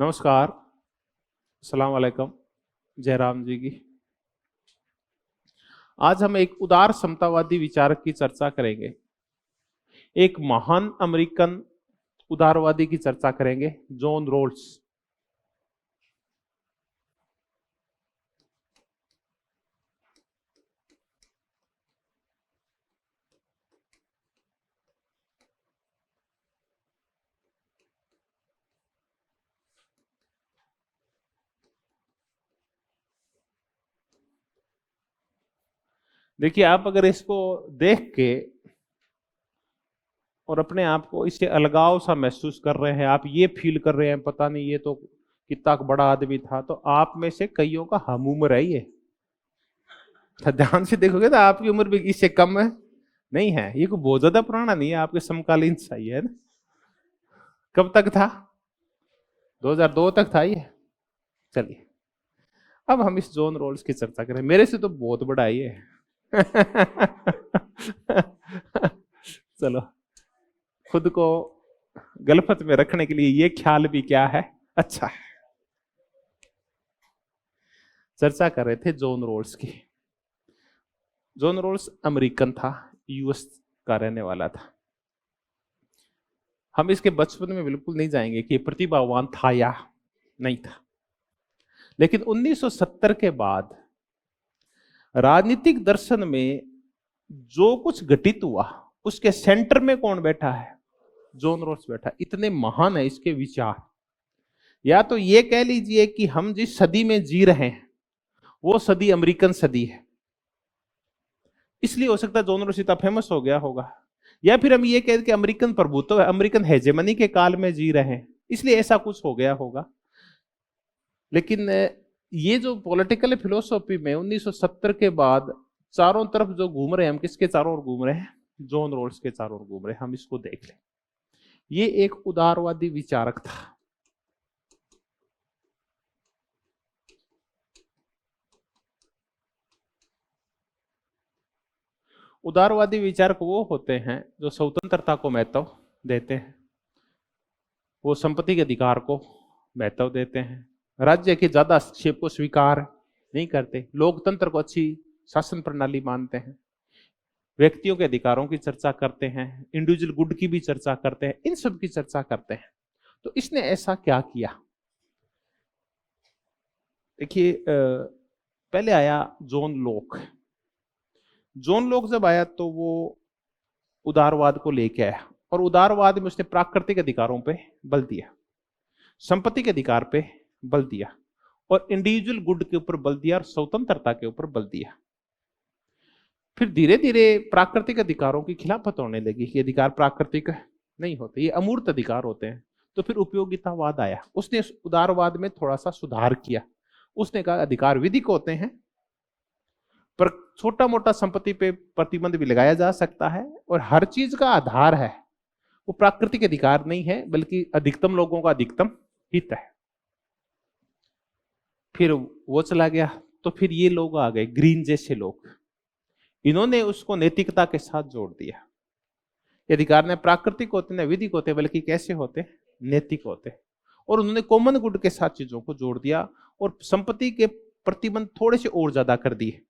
नमस्कार। अस्सलाम वालेकुम। जयराम जी की। आज हम एक उदार समतावादी विचारक की चर्चा करेंगे। एक महान अमेरिकन उदारवादी की चर्चा करेंगे, जॉन रोल्स। देखिए, आप अगर इसको देख के और अपने आप को इससे अलगाव सा महसूस कर रहे हैं, आप ये फील कर रहे हैं पता नहीं ये तो कितना बड़ा आदमी था, तो आप में से कईयों का हम उम्र है ये। ध्यान से देखोगे तो आपकी उम्र भी इससे कम है नहीं है। ये कोई बहुत ज्यादा पुराना नहीं है, आपके समकालीन सही है ना। कब तक था? 2002 तक था ये। चलिए, अब हम इस जॉन रोल्स की चर्चा करें। मेरे से तो बहुत बड़ा है ये। चलो, खुद को गलफत में रखने के लिए ये ख्याल भी क्या है, अच्छा है। चर्चा कर रहे थे जॉन रोल्स की। जॉन रोल्स अमेरिकन था, यूएस का रहने वाला था। हम इसके बचपन में बिल्कुल नहीं जाएंगे कि प्रतिभावान था या नहीं था, लेकिन 1970 के बाद राजनीतिक दर्शन में जो कुछ घटित हुआ उसके सेंटर में कौन बैठा है? जॉन रोल्स बैठा। इतने महान है इसके विचार। या तो ये कह लीजिए कि हम जिस सदी में जी रहे हैं वो सदी अमेरिकन सदी है, इसलिए हो सकता है जॉन रोल्स इतना फेमस हो गया होगा। या फिर हम ये कह कि अमेरिकन प्रभुत्व है, अमेरिकन हेजेमनी के काल में जी रहे हैं, इसलिए ऐसा कुछ हो गया होगा। लेकिन ये जो पॉलिटिकल फिलोसॉफी में 1970 के बाद चारों तरफ जो घूम रहे हैं, हम किसके चारों ओर घूम रहे हैं? जॉन रोल्स के चारों ओर घूम रहे हैं। हम इसको देख लें। ये एक उदारवादी विचारक था। उदारवादी विचारक वो होते हैं जो स्वतंत्रता को महत्व देते हैं, वो संपत्ति के अधिकार को महत्व देते हैं, राज्य के ज्यादा हस्तक्षेप को स्वीकार नहीं करते, लोकतंत्र को अच्छी शासन प्रणाली मानते हैं, व्यक्तियों के अधिकारों की चर्चा करते हैं, इंडिविजुअल गुड की भी चर्चा करते हैं, इन सब की चर्चा करते हैं। तो इसने ऐसा क्या किया? देखिए, पहले आया जॉन लोक। जॉन लोक जब आया तो वो उदारवाद को लेके आया, और उदारवाद में उसने प्राकृतिक अधिकारों पे बल दिया, संपत्ति के अधिकार पे बल दिया, और इंडिविजुअल गुड के ऊपर बल दिया, और स्वतंत्रता के ऊपर बल दिया। फिर धीरे धीरे प्राकृतिक अधिकारों की खिलाफत होने लगी कि अधिकार प्राकृतिक नहीं होते, ये अमूर्त अधिकार होते हैं। तो फिर उपयोगितावाद आया, उसने उदारवाद में थोड़ा सा सुधार किया। उसने कहा अधिकार विधिक होते हैं, पर छोटा मोटा संपत्ति पे प्रतिबंध भी लगाया जा सकता है, और हर चीज का आधार है वो प्राकृतिक अधिकार नहीं है, बल्कि अधिकतम लोगों का अधिकतम हित है। फिर वो चला गया, तो फिर ये लोग आ गए, ग्रीन जैसे लोग। इन्होंने उसको नैतिकता के साथ जोड़ दिया। अधिकार ने प्राकृतिक होते न विधिक होते, बल्कि कैसे होते? नैतिक होते। और उन्होंने कॉमन गुड के साथ चीजों को जोड़ दिया, और संपत्ति के प्रतिबंध थोड़े से और ज्यादा कर दिए।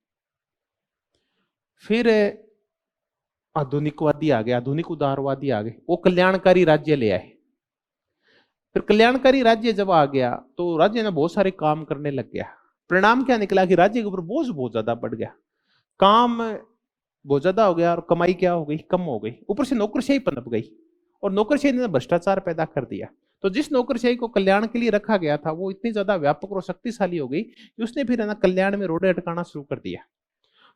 फिर आधुनिकवादी आ गए, आधुनिक उदारवादी आ गए, वो कल्याणकारी राज्य ले आए। फिर कल्याणकारी राज्य जब आ गया तो राज्य ने बहुत सारे काम करने लग गया। परिणाम क्या निकला कि राज्य के ऊपर बोझ बहुत ज्यादा बढ़ गया, काम बहुत ज्यादा हो गया, और कमाई क्या हो गई? कम हो गई। ऊपर से नौकरशाही पनप गई, और नौकरशाही ने भ्रष्टाचार पैदा कर दिया। तो जिस नौकरशाही को कल्याण के लिए रखा गया था वो इतनी ज्यादा व्यापक और शक्तिशाली हो गई कि उसने फिर है ना कल्याण में रोड़े अटकाना शुरू कर दिया।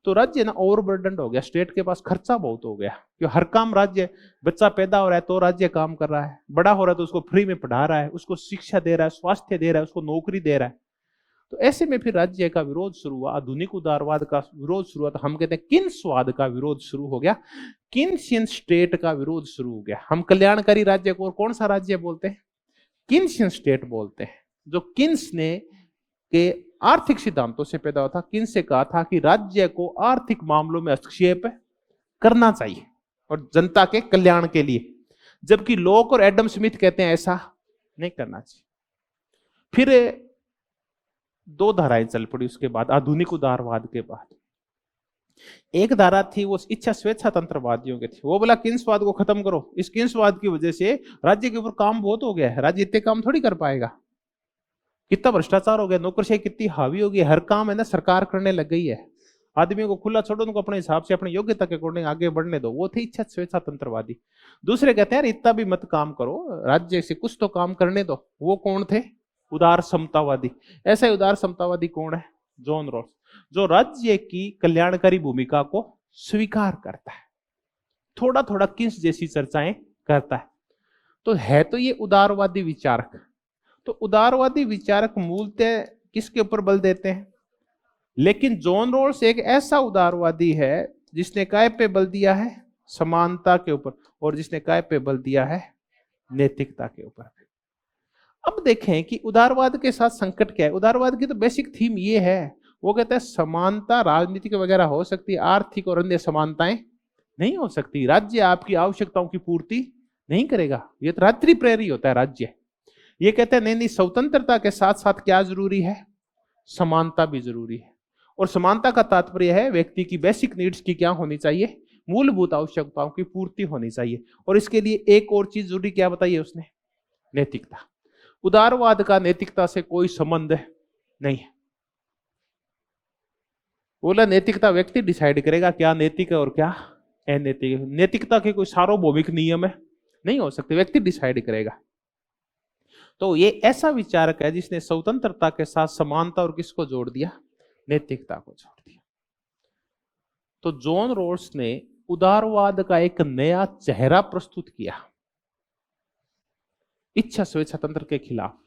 तो राज्य ना ओवरबर्डन हो गया, स्टेट के पास खर्चा बहुत हो गया, क्योंकि हर काम राज्य, बच्चा पैदा हो रहा है तो राज्य काम कर रहा है, बड़ा हो रहा है तो उसको फ्री में पढ़ा रहा है, उसको शिक्षा दे रहा है, स्वास्थ्य दे रहा है, उसको नौकरी दे रहा है। तो ऐसे में फिर राज्य का विरोध शुरू हुआ, आधुनिक उदारवाद का विरोध शुरू हुआ। तो हम कहते हैं किन्सवाद का विरोध शुरू हो गया, किन्सियन स्टेट का विरोध शुरू हो गया। हम कल्याणकारी राज्य को और कौन सा राज्य बोलते हैं? किन्सियन स्टेट बोलते हैं, जो किन्स ने के आर्थिक सिद्धांतों से पैदा हुआ था। किन्स से कहा था कि राज्य को आर्थिक मामलों में हस्तक्षेप करना चाहिए और जनता के कल्याण के लिए, जबकि लोक और एडम स्मिथ कहते हैं ऐसा नहीं करना चाहिए। फिर दो धाराएं चल पड़ी उसके बाद, आधुनिक उदारवाद के बाद। एक धारा थी वो इच्छा स्वेच्छा तंत्रवादियों की थी, वो बोला किंसवाद को खत्म करो, इस किंसवाद की वजह से राज्य के ऊपर काम बहुत हो गया है, राज्य इतने काम थोड़ी कर पाएगा, कितना भ्रष्टाचार हो गया, नौकरशाही कितनी हावी हो गई, हर काम है ना सरकार करने लग गई है, आदमियों को खुला छोड़ो, उनको अपने हिसाब से अपनी योग्यता के अकॉर्डिंग आगे बढ़ने दो। वो थे इच्छा स्वेच्छा तंत्रवादी। दूसरे कहते हैं यार इतना भी मत काम करो, राज्य से कुछ तो काम करने दो। वो कौन थे? उदार समतावादी। ऐसा उदार समतावादी कौन है? जॉन रॉल्स, जो राज्य की कल्याणकारी भूमिका को स्वीकार करता है, थोड़ा थोड़ा किंस जैसी चर्चाएं करता है। तो है तो ये उदारवादी विचारक। तो उदारवादी विचारक मूलतः किसके ऊपर बल देते हैं? लेकिन जॉन रॉल्स एक ऐसा उदारवादी है जिसने काय पे बल दिया है? समानता के ऊपर, और जिसने काय पे बल दिया है? नैतिकता के ऊपर। अब देखें कि उदारवाद के साथ संकट क्या है। उदारवाद की तो बेसिक थीम ये है, वो कहता है समानता राजनीतिक वगैरह हो सकती है, आर्थिक और अन्य समानताएं नहीं हो सकती। राज्य आपकी आवश्यकताओं की पूर्ति नहीं करेगा, ये तो रात्रि प्रेरी होता है राज्य। ये कहते हैं नहीं, स्वतंत्रता के साथ साथ क्या जरूरी है? समानता भी जरूरी है। और समानता का तात्पर्य है व्यक्ति की बेसिक नीड्स की क्या होनी चाहिए? मूलभूत आवश्यकताओं की पूर्ति होनी चाहिए। और इसके लिए एक और चीज जरूरी, क्या बताइए उसने? नैतिकता। उदारवाद का नैतिकता से कोई संबंध नहीं है। बोला नैतिकता व्यक्ति डिसाइड करेगा क्या नैतिक है और क्या अनैतिक है। नैतिकता के कोई सार्वभौमिक नियम है नहीं हो सकते, व्यक्ति डिसाइड करेगा। तो ये ऐसा विचारक है जिसने स्वतंत्रता के साथ समानता और किसको जोड़ दिया? नैतिकता को जोड़ दिया। तो जॉन रॉल्स ने उदारवाद का एक नया चेहरा प्रस्तुत किया, इच्छा स्वेच्छा तंत्र के खिलाफ,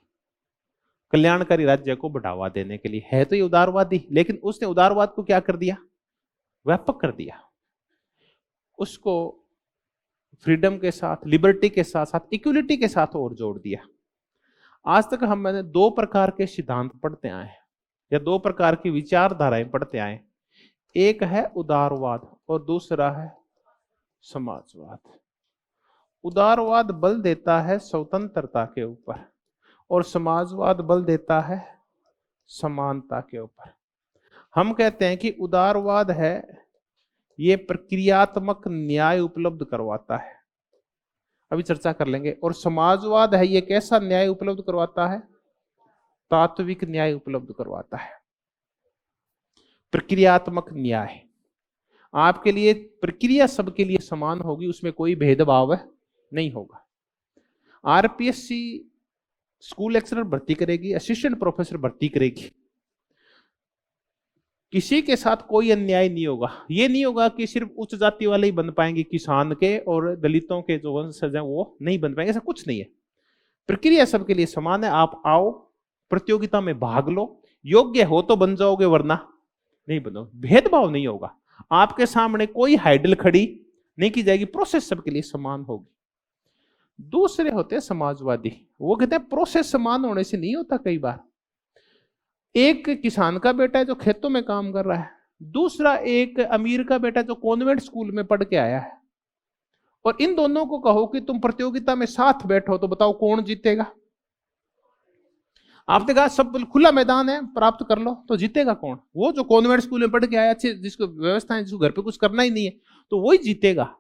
कल्याणकारी राज्य को बढ़ावा देने के लिए। है तो ये उदारवादी, लेकिन उसने उदारवाद को क्या कर दिया? व्यापक कर दिया। उसको फ्रीडम के साथ, लिबर्टी के साथ साथ इक्वलिटी के साथ और जोड़ दिया। आज तक हम मैंने दो प्रकार के सिद्धांत पढ़ते आए हैं, या दो प्रकार की विचारधाराएं पढ़ते आए। एक है उदारवाद और दूसरा है समाजवाद। उदारवाद बल देता है स्वतंत्रता के ऊपर और समाजवाद बल देता है समानता के ऊपर। हम कहते हैं कि उदारवाद है ये प्रक्रियात्मक न्याय उपलब्ध करवाता है, अभी चर्चा कर लेंगे। और समाजवाद है ये कैसा न्याय उपलब्ध करवाता है? तात्विक न्याय उपलब्ध करवाता है, प्रक्रियात्मक न्याय। आपके लिए प्रक्रिया सबके लिए समान होगी, उसमें कोई भेदभाव नहीं होगा। आरपीएससी स्कूल लेक्चरर भर्ती करेगी, असिस्टेंट प्रोफेसर भर्ती करेगी, किसी के साथ कोई अन्याय नहीं होगा। ये नहीं होगा कि सिर्फ उच्च जाति वाले ही बन पाएंगे, किसान के और दलितों के जो वंशज हैं वो नहीं बन पाएंगे, ऐसा कुछ नहीं है। प्रक्रिया सबके लिए समान है। आप आओ, प्रतियोगिता में भाग लो, योग्य हो तो बन जाओगे वरना नहीं बनो। भेदभाव नहीं होगा, आपके सामने कोई हाइडल खड़ी नहीं की जाएगी, प्रोसेस सबके लिए समान होगी। दूसरे होते हैं समाजवादी, वो कहते हैं प्रोसेस समान होने से नहीं होता। कई बार एक किसान का बेटा है जो खेतों में काम कर रहा है, दूसरा एक अमीर का बेटा जो कॉन्वेंट स्कूल में पढ़ के आया है, और इन दोनों को कहो कि तुम प्रतियोगिता में साथ बैठो तो बताओ कौन जीतेगा? आपने कहा सब खुला मैदान है, प्राप्त कर लो, तो जीतेगा कौन? वो जो कॉन्वेंट स्कूल में पढ़ के आया, अच्छे जिसको व्यवस्था है, जिसको घर पे कुछ करना ही नहीं है, तो वही जीतेगा।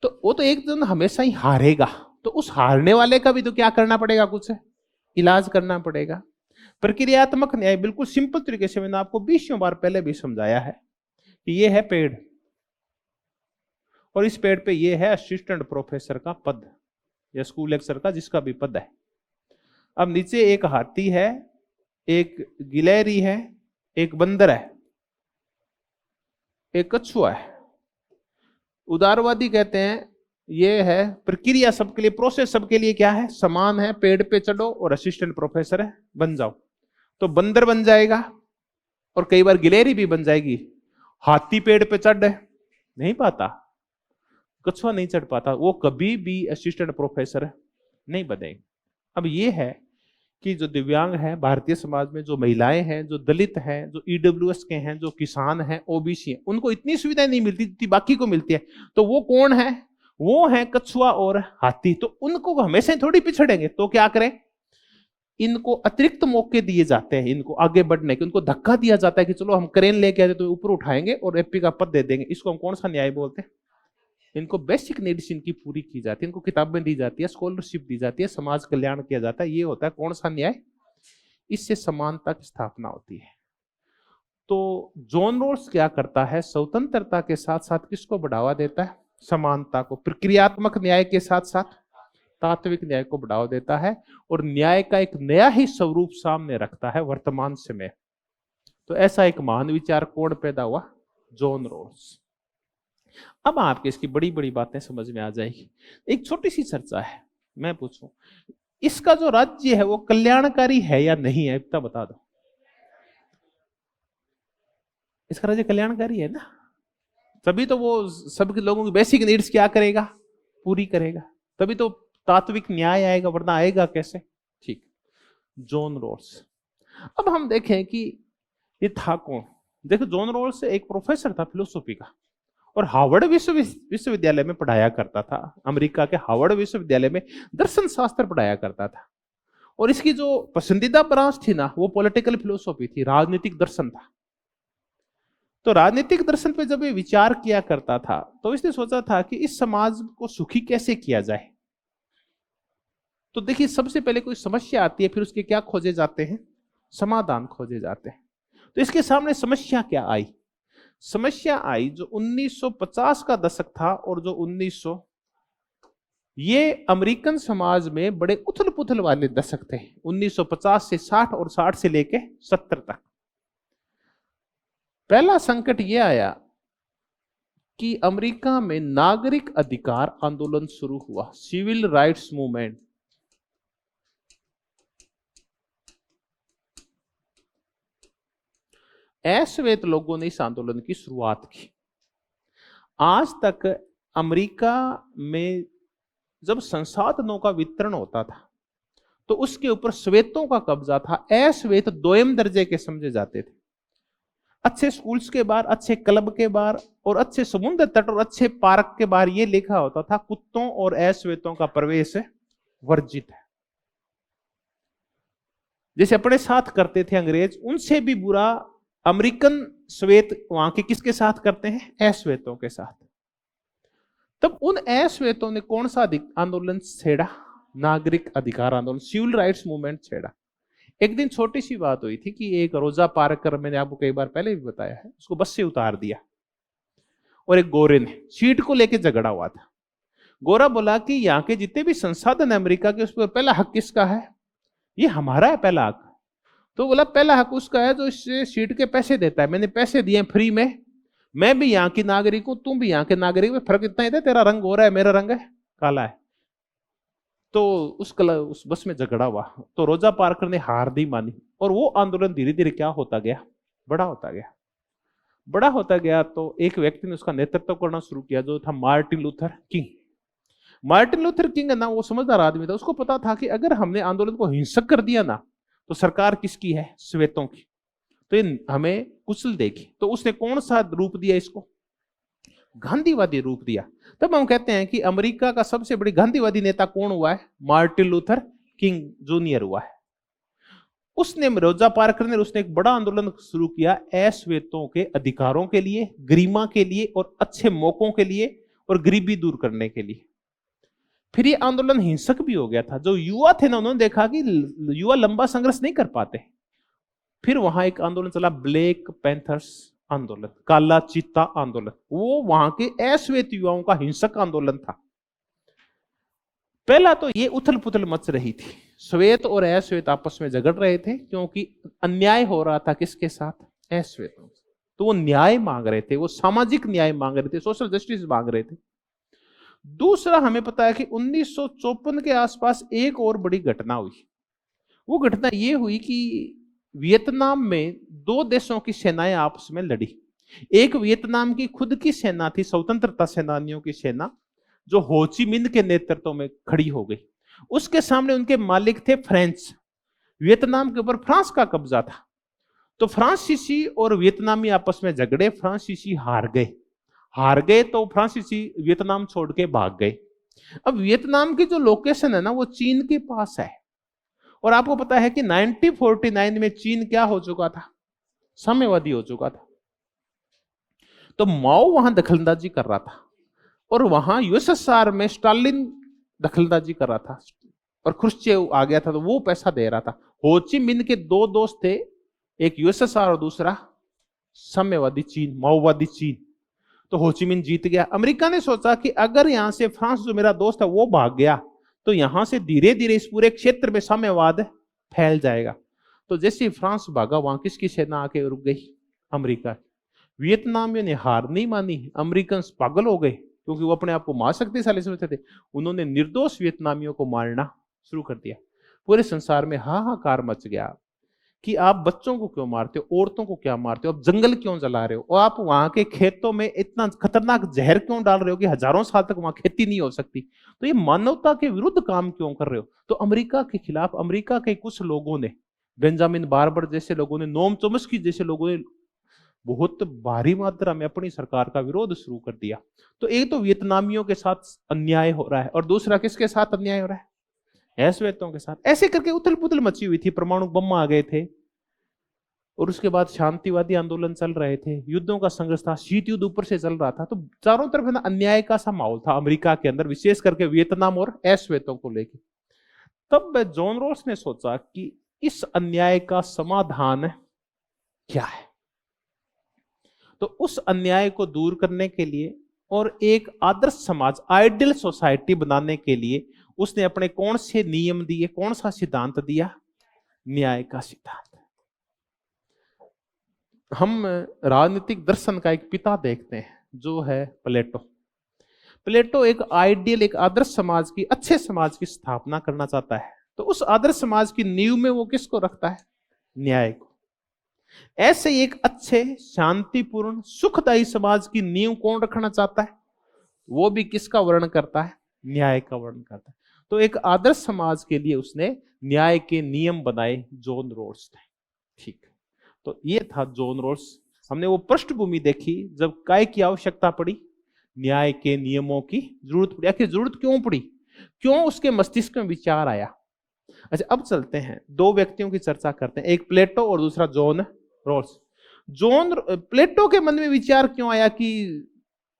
तो वो तो एक दिन हमेशा ही हारेगा। तो उस हारने वाले का भी तो क्या करना पड़ेगा? कुछ इलाज करना पड़ेगा। प्रक्रियात्मक न्याय बिल्कुल सिंपल तरीके से मैंने आपको 20 बार पहले भी समझाया है कि ये है पेड़, और इस पेड़ पे ये है असिस्टेंट प्रोफेसर का पद या स्कूल लेक्चर का, जिसका भी पद है। अब नीचे एक हाथी है, एक गिलहरी है, एक बंदर है, एक कछुआ है। उदारवादी कहते हैं ये है प्रक्रिया सबके लिए, प्रोसेस सबके लिए क्या है? समान है। पेड़ पे चढ़ो और असिस्टेंट प्रोफेसर है बन जाओ, तो बंदर बन जाएगा और कई बार गिलहरी भी बन जाएगी। हाथी पेड़ पे चढ़ नहीं पाता, कछुआ नहीं चढ़ पाता, वो कभी भी असिस्टेंट प्रोफेसर नहीं बनेगा। अब ये है कि जो दिव्यांग है भारतीय समाज में, जो महिलाएं हैं, जो दलित हैं, जो ईडब्ल्यूएस के हैं, जो किसान हैं, ओबीसी हैं, उनको इतनी सुविधाएं नहीं मिलती जितनी बाकी को मिलती है। तो वो कौन है? वो है कछुआ और हाथी। तो उनको हमेशा थोड़ी पिछड़ेंगे, तो क्या करें? इनको अतिरिक्त मौके दिए जाते हैं, इनको आगे बढ़ने के, उनको धक्का दिया जाता है कि चलो हम क्रेन लेके आते तो ऊपर उठाएंगे और एमपी का पद दे देंगे। इसको हम कौन सा न्याय बोलते हैं? इनको बेसिक नीड्स इनकी पूरी की जाती है, इनको किताबें दी जाती है, स्कॉलरशिप दी जाती है, समाज कल्याण किया जाता है। ये होता है कौन सा न्याय? इससे समानता की स्थापना होती है। तो जॉन रॉल्स क्या करता है? स्वतंत्रता के साथ साथ किसको बढ़ावा देता है? समानता को। प्रक्रियात्मक न्याय के साथ साथ तात्विक न्याय को बढ़ावा देता है और न्याय का एक नया ही स्वरूप सामने रखता है वर्तमान समय। तो ऐसा एक महान विचार कौन पैदा हुआ? John Rawls. अब आपके इसकी बड़ी बड़ी बातें समझ में आ जाएगी। एक छोटी सी चर्चा है, मैं पूछूं, इसका जो राज्य है वो कल्याणकारी है या नहीं है? इतना बता दो। इसका राज्य कल्याणकारी है ना? तभी तो वो सबके लोगों की बेसिक नीड्स क्या करेगा? पूरी करेगा। तभी तो तात्विक न्याय आएगा, वरना आएगा कैसे? ठीक, जॉन रॉल्स। अब हम देखें कि ये था कौन। देखो, जॉन रॉल्स एक प्रोफेसर था फिलोसॉफी का और हार्वर्ड विश्वविद्यालय में पढ़ाया करता था। अमेरिका के हार्वर्ड विश्वविद्यालय में दर्शन शास्त्र पढ़ाया करता था और इसकी जो पसंदीदा ब्रांच थी ना, वो पॉलिटिकल फिलोसॉफी थी, राजनीतिक दर्शन था। तो राजनीतिक दर्शन पे जब ये विचार किया करता था तो इसने सोचा था कि इस समाज को सुखी कैसे किया जाए। तो देखिए, सबसे पहले कोई समस्या आती है, फिर उसके क्या खोजे जाते हैं? समाधान खोजे जाते हैं। तो इसके सामने समस्या क्या आई? समस्या आई जो 1950 का दशक था और जो 1900, ये अमेरिकन समाज में बड़े उथल पुथल वाले दशक थे। 1950 से 60 और 60 से लेके 70 तक। पहला संकट यह आया कि अमेरिका में नागरिक अधिकार आंदोलन शुरू हुआ, सिविल राइट्स मूवमेंट। अश्वेत लोगों ने इस आंदोलन की शुरुआत की। आज तक अमेरिका में जब संसाधनों का वितरण होता था तो उसके ऊपर श्वेतों का कब्जा था। अश्वेत दोयम दर्जे के समझे जाते थे। अच्छे स्कूल्स के बाहर, अच्छे क्लब के बाहर और अच्छे समुद्र तट और अच्छे पार्क के बाहर यह लिखा होता था, कुत्तों और अश्वेतों का प्रवेश वर्जित है। जैसे अपने साथ करते थे अंग्रेज, उनसे भी बुरा अमेरिकन श्वेत वहां के किसके साथ करते हैं? अश्वेतों के साथ। तब उन अश्वेतों ने कौन सा आंदोलन छेड़ा? नागरिक अधिकार आंदोलन, सिविल राइट्स मूवमेंट छेड़ा। एक दिन छोटी सी बात हुई थी कि एक रोजा पार्कर, मैंने आपको कई बार पहले भी बताया है, उसको बस से उतार दिया और एक गोरे ने सीट को लेकर झगड़ा हुआ था। गोरा बोला कि यहाँ के जितने भी संसाधन अमेरिका के, उस पर पहला हक किसका है? ये हमारा है पहला हक। तो बोला पहला हक उसका है जो इससे सीट के पैसे देता है। मैंने पैसे दिए फ्री में, मैं भी यहाँ की नागरिक हूं, तुम भी यहाँ के नागरिक हो, फर्क इतना ही था, तेरा रंग गोरा है, मेरा रंग है काला है। तो उस बस में झगड़ा हुआ तो रोजा पार्कर ने हार दी मानी और वो आंदोलन धीरे धीरे क्या होता गया? बड़ा होता गया। बड़ा होता गया तो एक व्यक्ति ने उसका नेतृत्व करना शुरू किया जो था Martin Luther king. Martin Luther king है ना, वो समझदार आदमी था। उसको पता था कि अगर हमने आंदोलन को हिंसक कर दिया ना तो सरकार किसकी है? श्वेतों की। तो ये हमें कुचल देगी। तो उसने कौन सा रूप दिया इसको? गांधीवादी रूप दिया। तब हम कहते हैं कि अमेरिका का सबसे बड़ी गांधीवादी नेता कौन हुआ है? मार्टिन लूथर किंग जूनियर हुआ है। उसने, रोजा पार्कर ने, उसने एक बड़ा आंदोलन शुरू किया अश्वेतों के अधिकारों के लिए, गरिमा के लिए और अच्छे मौकों के लिए और गरीबी दूर करने के लिए। फिर ये आंदोलन हिंसक भी हो गया था। जो युवा थे ना, उन्होंने देखा कि युवा लंबा संघर्ष नहीं कर पाते। फिर वहां एक आंदोलन चला, ब्लैक पैंथर्स आंदोलन, काला चीता आंदोलन। वो वहां के अश्वेत युवाओं का हिंसक आंदोलन था। पहला तो ये उथल पुथल मच रही थी, श्वेत और अश्वेत आपस में झगड़ रहे थे क्योंकि अन्याय हो रहा था किसके साथ? अश्वेतों। तो वो न्याय मांग रहे थे, वो सामाजिक न्याय मांग रहे थे, सोशल जस्टिस मांग रहे थे। दूसरा, हमें पता है कि 1954 के आसपास एक और बड़ी घटना हुई। वो घटना ये हुई कि वियतनाम में दो देशों की सेनाएं आपस में लड़ी। एक वियतनाम की खुद की सेना थी, स्वतंत्रता सेनानियों की सेना, जो हो ची मिन्ह के नेतृत्व में खड़ी हो गई। उसके सामने उनके मालिक थे फ्रेंच। वियतनाम के ऊपर फ्रांस का कब्जा था। तो फ्रांसीसी और वियतनामी आपस में झगड़े, फ्रांसीसी हार गए तो फ्रांसीसी वियतनाम छोड़ के भाग गए। अब वियतनाम की जो लोकेशन है ना, वो चीन के पास है और आपको पता है कि 1949 में चीन क्या हो चुका था? साम्यवादी हो चुका था। तो माओ वहां दखलंदाजी कर रहा था और वहां यूएसएसआर में स्टालिन दखलंदाजी कर रहा था और क्रुश्चेव आ गया था तो वो पैसा दे रहा था। हो ची मिन्ह के दो दोस्त थे, एक यूएसएसआर और दूसरा साम्यवादी चीन, माओवादी चीन। तो हो ची मिन्ह जीत गया। अमेरिका ने सोचा कि अगर यहां से फ्रांस जो मेरा दोस्त है वो भाग गया तो यहां से धीरे धीरे इस पूरे क्षेत्र में साम्यवाद फैल जाएगा। तो जैसे फ्रांस भागा वहां किसकी सेना आके रुक गई? अमेरिका। वियतनामियों ने हार नहीं मानी, अमेरिकन पागल हो गए क्योंकि वो अपने आप को महाशक्तिशाली समझते थे। उन्होंने निर्दोष वियतनामियों को मारना शुरू कर दिया। पूरे संसार में हाहाकार मच गया कि आप बच्चों को क्यों मारते हो, औरतों को क्या मारते हो, आप जंगल क्यों जला रहे हो, और आप वहां के खेतों में इतना खतरनाक जहर क्यों डाल रहे हो कि हजारों साल तक वहां खेती नहीं हो सकती, तो ये मानवता के विरुद्ध काम क्यों कर रहे हो। तो अमेरिका के खिलाफ अमेरिका के कुछ लोगों ने, बेंजामिन बार्बर जैसे लोगों ने, नोम चोम्स्की जैसे लोगों ने बहुत भारी मात्रा में अपनी सरकार का विरोध शुरू कर दिया। तो एक तो वियतनामियों के साथ अन्याय हो रहा है और दूसरा किसके साथ अन्याय हो रहा है? श्वेतों के साथ। ऐसे करके उथल पुथल मची हुई थी, परमाणु बम आ गए थे और उसके बाद शांतिवादी आंदोलन चल रहे थे, युद्धों का संघर्ष था, शीत युद्ध ऊपर से चल रहा था। तो चारों तरफ ना अन्याय का सा माहौल था अमेरिका के अंदर, विशेष करके वियतनाम और श्वेतों को लेकर। तब जॉन रॉस ने सोचा कि इस अन्याय का समाधान क्या है। तो उस अन्याय को दूर करने के लिए और एक आदर्श समाज, आइडियल सोसाइटी बनाने के लिए उसने अपने कौन से नियम दिए, कौन सा सिद्धांत दिया? न्याय का सिद्धांत। हम राजनीतिक दर्शन का एक पिता देखते हैं जो है प्लेटो। प्लेटो एक आइडियल, एक आदर्श समाज की, अच्छे समाज की स्थापना करना चाहता है। तो उस आदर्श समाज की नींव में वो किसको रखता है? न्याय को। ऐसे एक अच्छे, शांतिपूर्ण, सुखदायी समाज की नींव कौन रखना चाहता है? वो भी किसका वर्णन करता है? न्याय का वर्णन करता है। तो एक आदर्श समाज के लिए उसने न्याय के नियम बनाए, जॉन रॉस ने। ठीक, तो ये था जॉन रॉस। हमने वो पृष्ठभूमि देखी जब काय की आवश्यकता पड़ी, न्याय के नियमों की जरूरत पड़ी। आखिर जरूरत क्यों पड़ी, क्यों उसके मस्तिष्क में विचार आया? अच्छा, अब चलते हैं, दो व्यक्तियों की चर्चा करते हैं, एक प्लेटो और दूसरा जॉन रॉस। प्लेटो के मन में विचार क्यों आया कि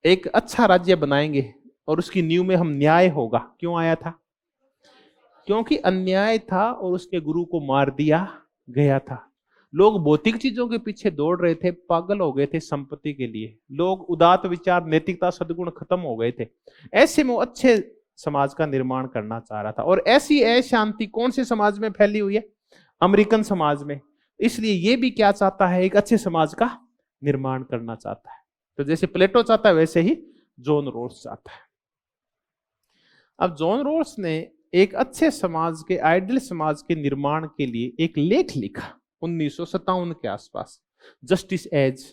एक अच्छा राज्य बनाएंगे और उसकी नींव में हम न्याय होगा? क्यों आया था? क्योंकि अन्याय था और उसके गुरु को मार दिया गया था। लोग भौतिक चीजों के पीछे दौड़ रहे थे, पागल हो गए थे संपत्ति के लिए। लोग उदात्त विचार, नैतिकता, सद्गुण खत्म हो गए थे। ऐसे में वो अच्छे समाज का निर्माण करना चाह रहा था। और ऐसी अशांति कौन से समाज में फैली हुई है? अमेरिकन समाज में। इसलिए ये भी क्या चाहता है? एक अच्छे समाज का निर्माण करना चाहता है। तो जैसे प्लेटो चाहता है वैसे ही जॉन रॉस चाहता है। अब जॉन रॉस ने एक अच्छे समाज के, आइडियल समाज के निर्माण के लिए एक लेख लिखा 1957 के आसपास, जस्टिस एज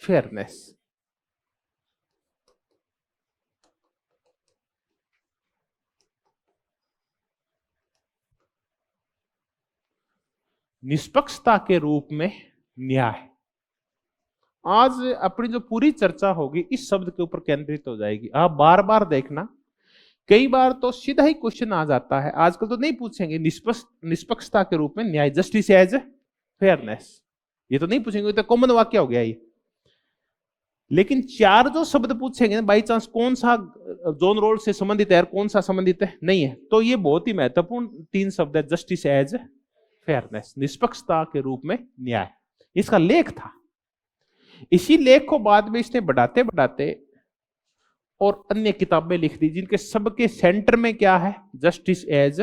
फेयरनेस। निष्पक्षता के रूप में न्याय। आज अपनी जो पूरी चर्चा होगी इस शब्द के ऊपर केंद्रित हो जाएगी। आप बार बार देखना, कई बार तो सीधा ही क्वेश्चन आ जाता है, आजकल तो नहीं पूछेंगे निष्पक्षता के रूप में न्याय, जस्टिस एज फेयरनेस, ये तो नहीं पूछेंगे, तो कॉमन वाक्य हो गया ये। लेकिन चार जो शब्द पूछेंगे बाई चांस कौन सा जॉन रॉस से संबंधित है और कौन सा संबंधित है नहीं है, तो ये बहुत ही महत्वपूर्ण तीन शब्द है, जस्टिस एज फेयरनेस, निष्पक्षता के रूप में न्याय। इसका लेख था। इसी लेख को बाद में इसने बढ़ाते बढ़ाते और अन्य किताबें लिख दी जिनके सबके सेंटर में क्या है? Justice as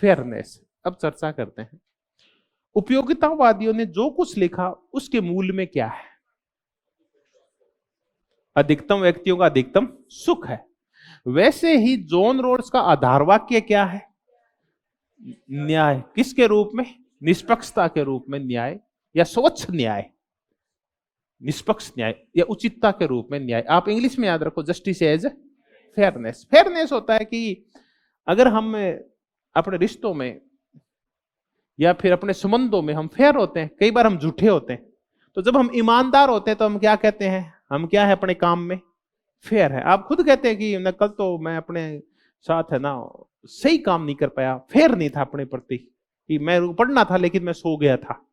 fairness. अब चर्चा करते हैं। उपयोगितावादियों ने जो कुछ लिखा उसके मूल में क्या है? अधिकतम व्यक्तियों का अधिकतम सुख है। वैसे ही जॉन रॉस का आधार वाक्य क्या है? न्याय। किसके रूप में? निष्पक्षता के रूप में न्याय, या स्वच्छ न्याय, निष्पक्ष न्याय, या उचितता के रूप में न्याय। आप इंग्लिश में याद रखो, जस्टिस एज फेयरनेस। फेयरनेस होता है कि अगर हम अपने रिश्तों में या फिर अपने संबंधों में हम फेयर होते हैं, कई बार हम झूठे होते हैं। तो जब हम ईमानदार होते हैं तो हम क्या कहते हैं? हम क्या है? अपने काम में फेयर है। आप खुद कहते हैं कि न कल तो मैं अपने साथ है ना सही काम नहीं कर पाया, फेयर नहीं था अपने प्रति। कि मैं पढ़ना था लेकिन मैं सो गया था।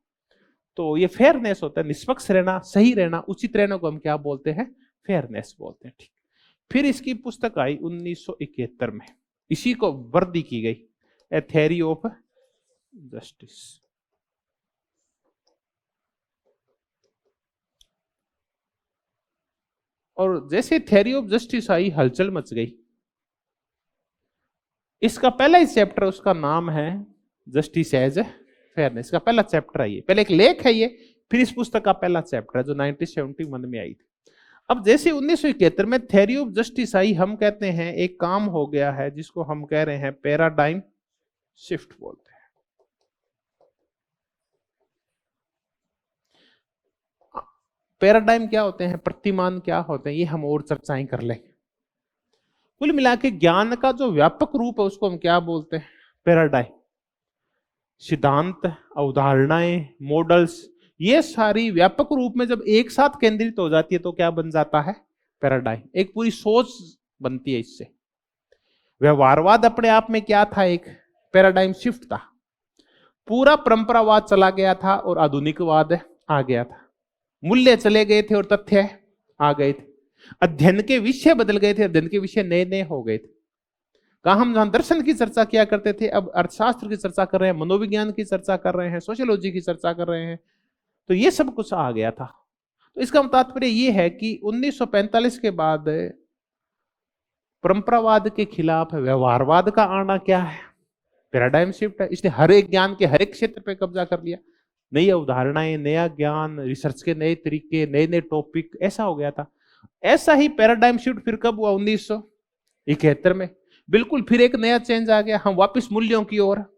तो ये फेयरनेस होता है, निष्पक्ष रहना, सही रहना, उचित रहने को हम क्या बोलते हैं? फेयरनेस बोलते हैं। ठीक। फिर इसकी पुस्तक आई 1971 में, इसी को वर्दी की गई, ए थ्योरी ऑफ जस्टिस। और जैसे थ्योरी ऑफ जस्टिस आई, हलचल मच गई। इसका पहला ही चैप्टर, उसका नाम है जस्टिस एज फेयरनेस का पहला चैप्टर है ये, पहले एक लेख है ये, फिर इस पुस्तक का पहला चैप्टर है जो 1971 में आई थी। अब जैसे 1971 में थ्योरी ऑफ जस्टिस आई, हम कहते हैं एक काम हो गया है जिसको हम कह रहे हैं पैराडाइम शिफ्ट बोलते हैं। पैराडाइम क्या होते हैं, प्रतिमान क्या होते हैं, ये हम और चर्चाएं कर लेंगे। कुल मिला के ज्ञान का जो व्यापक रूप है उसको हम क्या बोलते हैं? पैराडाइम। सिद्धांत, अवधारणाएं, मॉडल्स, ये सारी व्यापक रूप में जब एक साथ केंद्रित हो जाती है तो क्या बन जाता है? पैराडाइम। एक पूरी सोच बनती है इससे। व्यवहारवाद अपने आप में क्या था? एक पैराडाइम शिफ्ट था। पूरा परंपरावाद चला गया था और आधुनिकवाद आ गया था। मूल्य चले गए थे और तथ्य आ गए थे। अध्ययन के विषय बदल गए थे, अध्ययन के विषय नए नए हो गए थे। कहा हम जहां दर्शन की चर्चा किया करते थे, अब अर्थशास्त्र की चर्चा कर रहे हैं, मनोविज्ञान की चर्चा कर रहे हैं, सोशियोलॉजी की चर्चा कर रहे हैं। तो ये सब कुछ आ गया था। तो इसका तात्पर्य ये है कि 1945 के बाद परंपरावाद के खिलाफ व्यवहारवाद का आना क्या है? पैराडाइम शिफ्ट है। इसने हर एक ज्ञान के हर एक क्षेत्र पे कब्जा कर लिया। नई अवधारणाएं, नया ज्ञान, रिसर्च के नए तरीके, नए नए टॉपिक, ऐसा हो गया था। ऐसा ही पैराडाइम शिफ्ट फिर कब हुआ? 1971 में। बिल्कुल फिर एक नया चेंज आ गया। हम वापस मूल्यों की ओर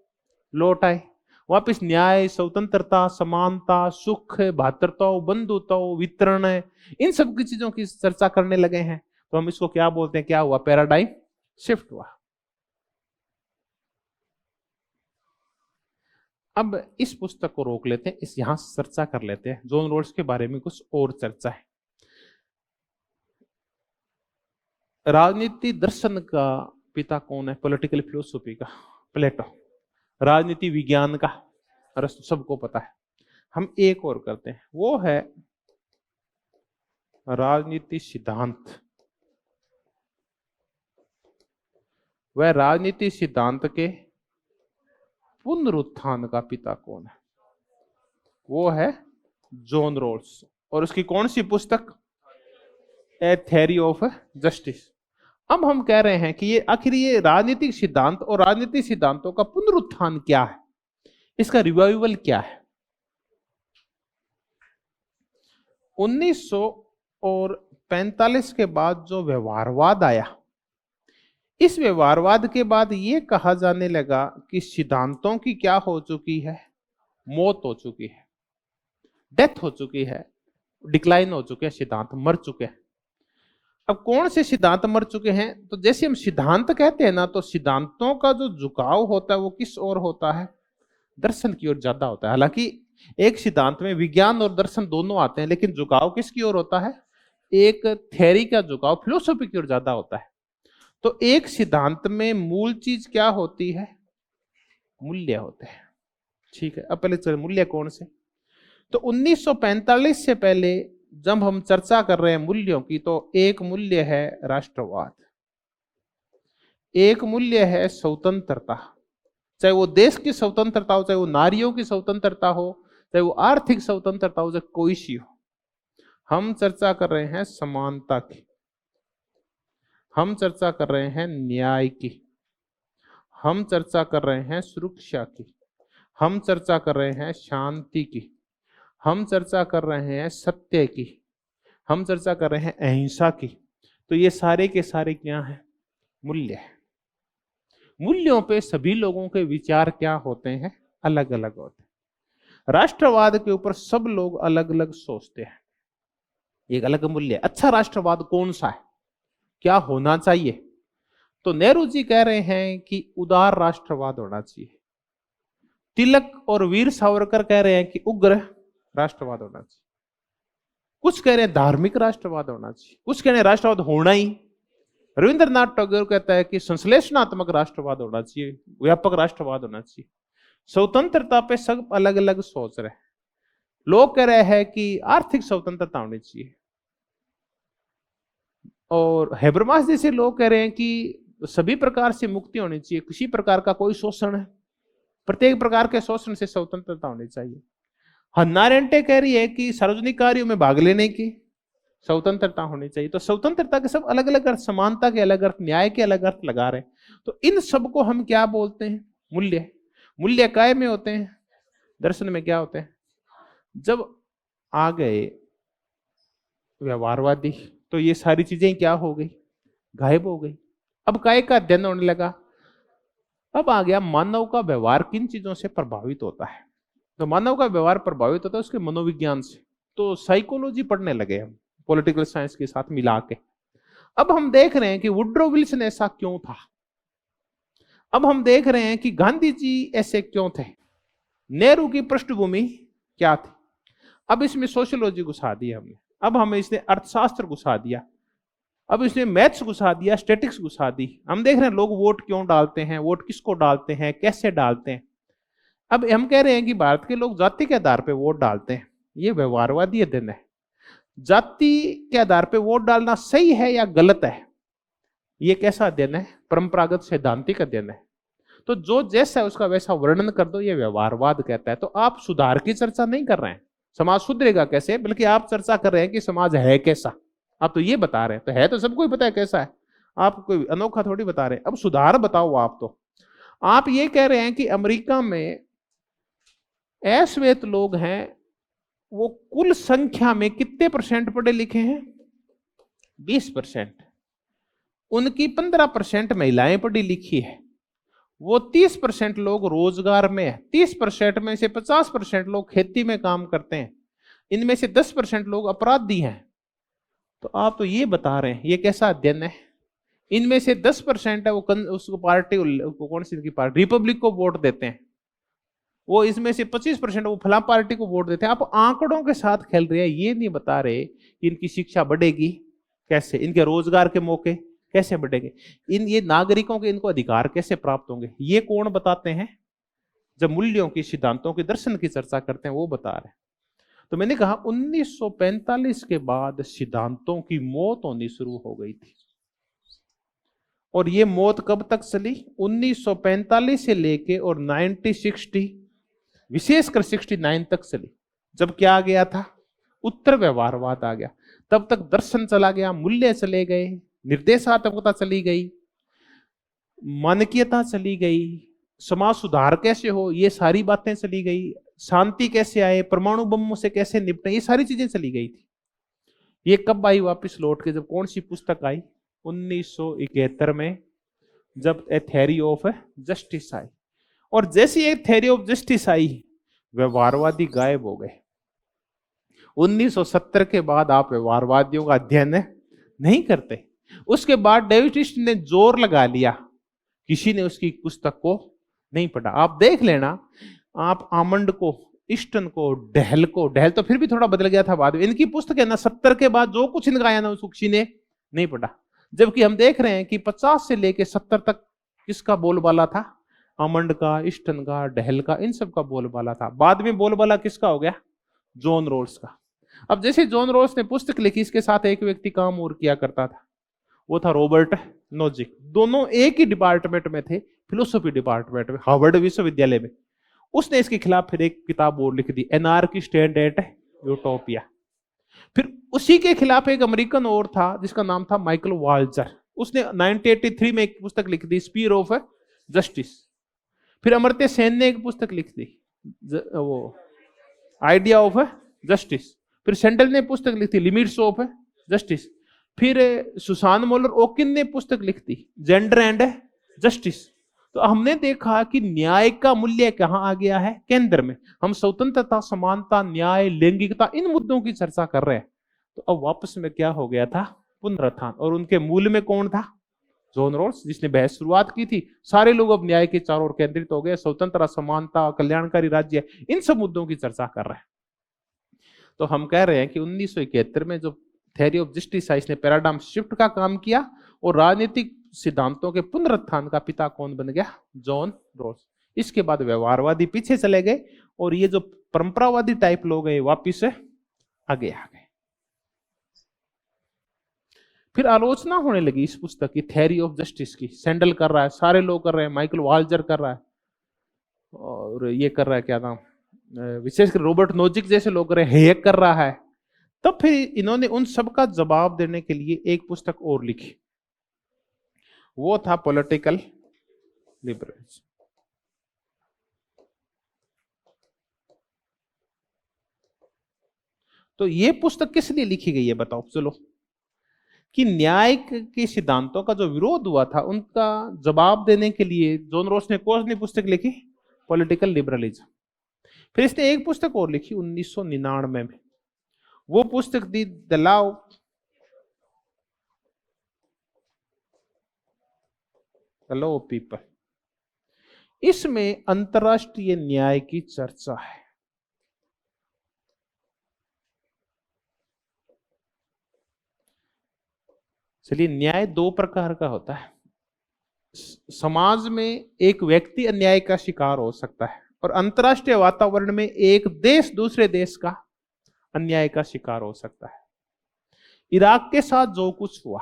लौट आए। वापस न्याय, स्वतंत्रता, समानता, सुख, भातृत्व, बंधुत्व, वितरण, इन सब की चीजों की चर्चा करने लगे हैं। तो हम इसको क्या बोलते हैं? क्या हुआ? पैराडाइम शिफ्ट हुआ। अब इस पुस्तक को रोक लेते हैं, इस यहां से चर्चा कर लेते हैं। जॉन रॉल्स के बारे में कुछ और चर्चा है। राजनीति दर्शन का पिता कौन है? पॉलिटिकल फिलोसॉफी का प्लेटो। राजनीति विज्ञान का अरस्तु, सबको पता है। हम एक और करते हैं, वो है राजनीति सिद्धांत। वह राजनीति सिद्धांत के पुनरुत्थान का पिता कौन है? वो है जॉन रॉल्स। और उसकी कौन सी पुस्तक? ए थ्योरी ऑफ जस्टिस। अब हम कह रहे हैं कि ये आखिर ये राजनीतिक सिद्धांत और राजनीतिक सिद्धांतों का पुनरुत्थान क्या है, इसका रिवाइवल क्या है? 1945 के बाद जो व्यवहारवाद आया, इस व्यवहारवाद के बाद ये कहा जाने लगा कि सिद्धांतों की क्या हो चुकी है? मौत हो चुकी है, डेथ हो चुकी है, डिक्लाइन हो चुके हैं, सिद्धांत मर चुके हैं। अब कौन से सिद्धांत मर चुके हैं? तो जैसे हम सिद्धांत कहते हैं ना, तो सिद्धांतों का जो झुकाव होता है वो किस ओर होता है? दर्शन की ओर ज्यादा होता है। हालांकि एक सिद्धांत में विज्ञान और दर्शन दोनों आते हैं, लेकिन झुकाव किसकी ओर होता है? एक थ्योरी का झुकाव फिलोसॉफी की ओर ज्यादा होता है। तो एक सिद्धांत में मूल चीज क्या होती है? मूल्य होते हैं। ठीक है, अब पहले चलिए मूल्य कौन से? तो 1945 से पहले जब हम चर्चा कर रहे हैं मूल्यों की, तो एक मूल्य है राष्ट्रवाद, एक मूल्य है स्वतंत्रता, चाहे वो देश की स्वतंत्रता हो, चाहे वो नारियों की स्वतंत्रता हो, चाहे वो आर्थिक स्वतंत्रता हो, चाहे कोई सी हो। हम चर्चा कर रहे हैं समानता की, हम चर्चा कर रहे हैं न्याय की, हम चर्चा कर रहे हैं सुरक्षा की, हम चर्चा कर रहे हैं शांति की, हम चर्चा कर रहे हैं सत्य की, हम चर्चा कर रहे हैं अहिंसा की। तो ये सारे के सारे क्या हैं? मूल्य है। मूल्यों पे सभी लोगों के विचार क्या होते हैं? अलग अलग होते हैं। राष्ट्रवाद के ऊपर सब लोग अलग अलग सोचते हैं। एक अलग मूल्य। अच्छा राष्ट्रवाद कौन सा है, क्या होना चाहिए? तो नेहरू जी कह रहे हैं कि उदार राष्ट्रवाद होना चाहिए। तिलक और वीर सावरकर कह रहे हैं कि उग्र राष्ट्रवाद होना चाहिए। कुछ कह रहे हैं धार्मिक राष्ट्रवाद होना चाहिए, कुछ कह रहे हैं राष्ट्रवाद होना ही। रविंद्रनाथ टैगोर कहता है कि संश्लेषणात्मक राष्ट्रवाद होना चाहिए, व्यापक राष्ट्रवाद होना चाहिए। स्वतंत्रता पे सब अलग अलग सोच रहे हैं। लोग कह रहे हैं कि आर्थिक स्वतंत्रता होनी चाहिए, और हेबरमास जैसे लोग कह रहे हैं कि सभी प्रकार से मुक्ति होनी चाहिए, किसी प्रकार का कोई शोषण है, प्रत्येक प्रकार के शोषण से स्वतंत्रता होनी चाहिए। हन्ना अरेंटे कह रही है कि सार्वजनिक कार्यों में भाग लेने की स्वतंत्रता होनी चाहिए। तो स्वतंत्रता के सब अलग अलग अर्थ, समानता के अलग अर्थ, न्याय के अलग अर्थ लगा रहे हैं। तो इन सब को हम क्या बोलते हैं? मूल्य। मूल्य काय में होते हैं? दर्शन में क्या होते हैं? जब आ गए व्यवहारवादी तो ये सारी चीजें क्या हो गई? गायब हो गई। अब काय का अध्ययन होने लगा। अब आ गया मानव का व्यवहार किन चीजों से प्रभावित होता है। तो मानव का व्यवहार प्रभावित होता है उसके मनोविज्ञान से। तो साइकोलॉजी पढ़ने लगे हम पॉलिटिकल साइंस के साथ मिला के। अब हम देख रहे हैं कि वुड्रो विल्सन ऐसा क्यों था। अब हम देख रहे हैं कि गांधी जी ऐसे क्यों थे। नेहरू की पृष्ठभूमि क्या थी। अब इसमें सोशियोलॉजी घुसा दी हमने। अब हमें इसने अर्थशास्त्र घुसा दिया। अब इसने मैथ्स घुसा दिया, स्टैटिक्स घुसा दी। हम देख रहे हैं लोग वोट क्यों डालते हैं, वोट किसको डालते हैं, कैसे डालते हैं। अब हम कह रहे हैं कि भारत के लोग जाति के आधार पर वोट डालते हैं। ये व्यवहारवादी अध्ययन है। जाति के आधार पर वोट डालना सही है या गलत है, ये कैसा अध्ययन है? परंपरागत सैद्धांतिक अध्ययन है। तो जो जैसा है उसका वैसा वर्णन कर दो, ये व्यवहारवाद कहता है। तो आप सुधार की चर्चा नहीं कर रहे हैं, समाज सुधरेगा कैसे, बल्कि आप चर्चा कर रहे हैं कि समाज है कैसा। आप तो ये बता रहे हैं, तो है तो सबको ही पता है कैसा है, आप कोई अनोखा थोड़ी बता रहे हैं। अब सुधार बताओ आप। तो आप ये कह रहे हैं कि अमेरिका में अश्वेत लोग हैं, वो कुल संख्या में कितने % पढ़े लिखे हैं? 20%। उनकी 15% महिलाएं पढ़ी लिखी है। वो 30% लोग रोजगार में है। 30% में से 50% लोग खेती में काम करते हैं। इनमें से 10% लोग अपराधी हैं। तो आप तो ये बता रहे हैं, ये कैसा अध्ययन है? इनमें से 10% है वो उसको पार्टी, कौन सी की पार्टी, रिपब्लिक को वोट देते हैं। वो इसमें से 25% वो फला पार्टी को वोट देते हैं। आप आंकड़ों के साथ खेल रहे हैं, ये नहीं बता रहे कि इनकी शिक्षा बढ़ेगी कैसे, इनके रोजगार के मौके कैसे बढ़ेंगे, ये नागरिकों के इनको अधिकार कैसे प्राप्त होंगे। ये कौन बताते हैं? जब मूल्यों की, सिद्धांतों की, दर्शन की चर्चा करते हैं वो बता रहे हैं। तो मैंने कहा 1945 के बाद सिद्धांतों की मौत होनी शुरू हो गई थी। और ये मौत कब तक चली? 1945 से लेके और 1960, विशेषकर 69 तक चली। जब क्या आ गया था? उत्तर व्यवहारवाद आ गया। तब तक दर्शन चला गया, मूल्य चले गए, निर्देशात्मकता चली गई, मानकीयता चली गई, समाज सुधार कैसे हो ये सारी बातें चली गई, शांति कैसे आए, परमाणु बमों से कैसे निपटे, ये सारी चीजें चली गई थी। ये कब आई वापस लौट के? जब कौन सी पुस्तक आई? 1971 में, जब ए थ्योरी ऑफ जस्टिस आई। और जैसी एक थ्योरी ऑफ जस्टिस आई, व्यवहारवादी गायब हो गए। 1970 के बाद आप व्यवहारवादियों का अध्ययन नहीं करते। उसके बाद डेविड ईस्ट ने जोर लगा लिया, किसी ने उसकी पुस्तक को नहीं पढ़ा। आप देख लेना, आप आमंड को, ईस्टन को, डहल को, डहल तो फिर भी थोड़ा बदल गया था बाद में, इनकी पुस्तक है ना 70 के बाद जो कुछ इनका आया ना उसको किसी ने नहीं पढ़ा। जबकि हम देख रहे हैं कि 50 से लेके 70 तक किसका बोलबाला था? आमंड का, ईस्टन का, डहल का, इन सब का बोलबाला था। बाद में बोलबाला किसका हो गया? जॉन रॉल्स का। अब जैसे जॉन रॉल्स ने पुस्तक लिखी, इसके साथ एक व्यक्ति काम और किया करता था, वो था रॉबर्ट नोजिक। दोनों एक ही डिपार्टमेंट में थे, फिलोसॉफी डिपार्टमेंट में, हार्वर्ड विश्वविद्यालय में। उसने इसके खिलाफ फिर एक किताब और लिख दी, एनार्किस्ट एंड यूटोपिया। फिर उसी के खिलाफ एक अमेरिकन और था जिसका नाम था माइकल वाल्जर। उसने 1983 में एक पुस्तक लिख दी, स्पीयर ऑफ जस्टिस। फिर अमर्त्य सेन ने एक पुस्तक लिख दी, वो आइडिया ऑफ जस्टिस। फिर सेंडल ने पुस्तक लिख दी, लिमिट्स ऑफ जस्टिस। फिर सुसान मोलर ओकिन ने पुस्तक लिख दी, जेंडर एंड जस्टिस। तो हमने देखा कि न्याय का मूल्य कहां आ गया है? केंद्र में। हम स्वतंत्रता, समानता, न्याय, लैंगिकता, इन मुद्दों की चर्चा कर रहे हैं। तो अब वापस में क्या हो गया था? पुनरुत्थान। और उनके मूल में कौन था? जॉन रॉल्स, जिसने बहस शुरुआत की थी। सारे लोग अब न्याय के चारों ओर केंद्रित हो गए, स्वतंत्रता, समानता, कल्याणकारी राज्य, इन सब मुद्दों की चर्चा कर रहे हैं। तो हम कह रहे हैं कि 1971 में जो थ्योरी ऑफ जस्टिस है, इसने पैराडाइम शिफ्ट का काम किया, और राजनीतिक सिद्धांतों के पुनरुत्थान का पिता कौन बन गया? John Rawls. इसके बाद व्यवहारवादी पीछे चले गए और ये जो परंपरावादी टाइप लोग हैं वापिस आगे आ गए। फिर आलोचना होने लगी इस पुस्तक की, थ्योरी ऑफ जस्टिस की। सैंडल कर रहा है, सारे लोग कर रहे हैं, माइकल वाल्जर कर रहा है, और ये कर रहा है क्या नाम, विशेषकर रॉबर्ट नोजिक जैसे लोग कर रहे हैं, हेयक कर रहा है। तब फिर इन्होंने उन सब का जवाब देने के लिए एक पुस्तक और लिखी, वो था पॉलिटिकल लिबरलिज्म। तो ये पुस्तक किस लिए लिखी गई है बताओ चलो, कि न्याय के सिद्धांतों का जो विरोध हुआ था उनका जवाब देने के लिए जॉन रॉस ने कौन सी पुस्तक लिखी, पॉलिटिकल लिबरलिज्म। फिर इसने एक पुस्तक और लिखी 1999 में, वो पुस्तक थी द लॉ ऑफ पीपल। इसमें अंतरराष्ट्रीय न्याय की चर्चा है। चलिए, न्याय दो प्रकार का होता है। समाज में एक व्यक्ति अन्याय का शिकार हो सकता है, और अंतरराष्ट्रीय वातावरण में एक देश दूसरे देश का अन्याय का शिकार हो सकता है। इराक के साथ जो कुछ हुआ,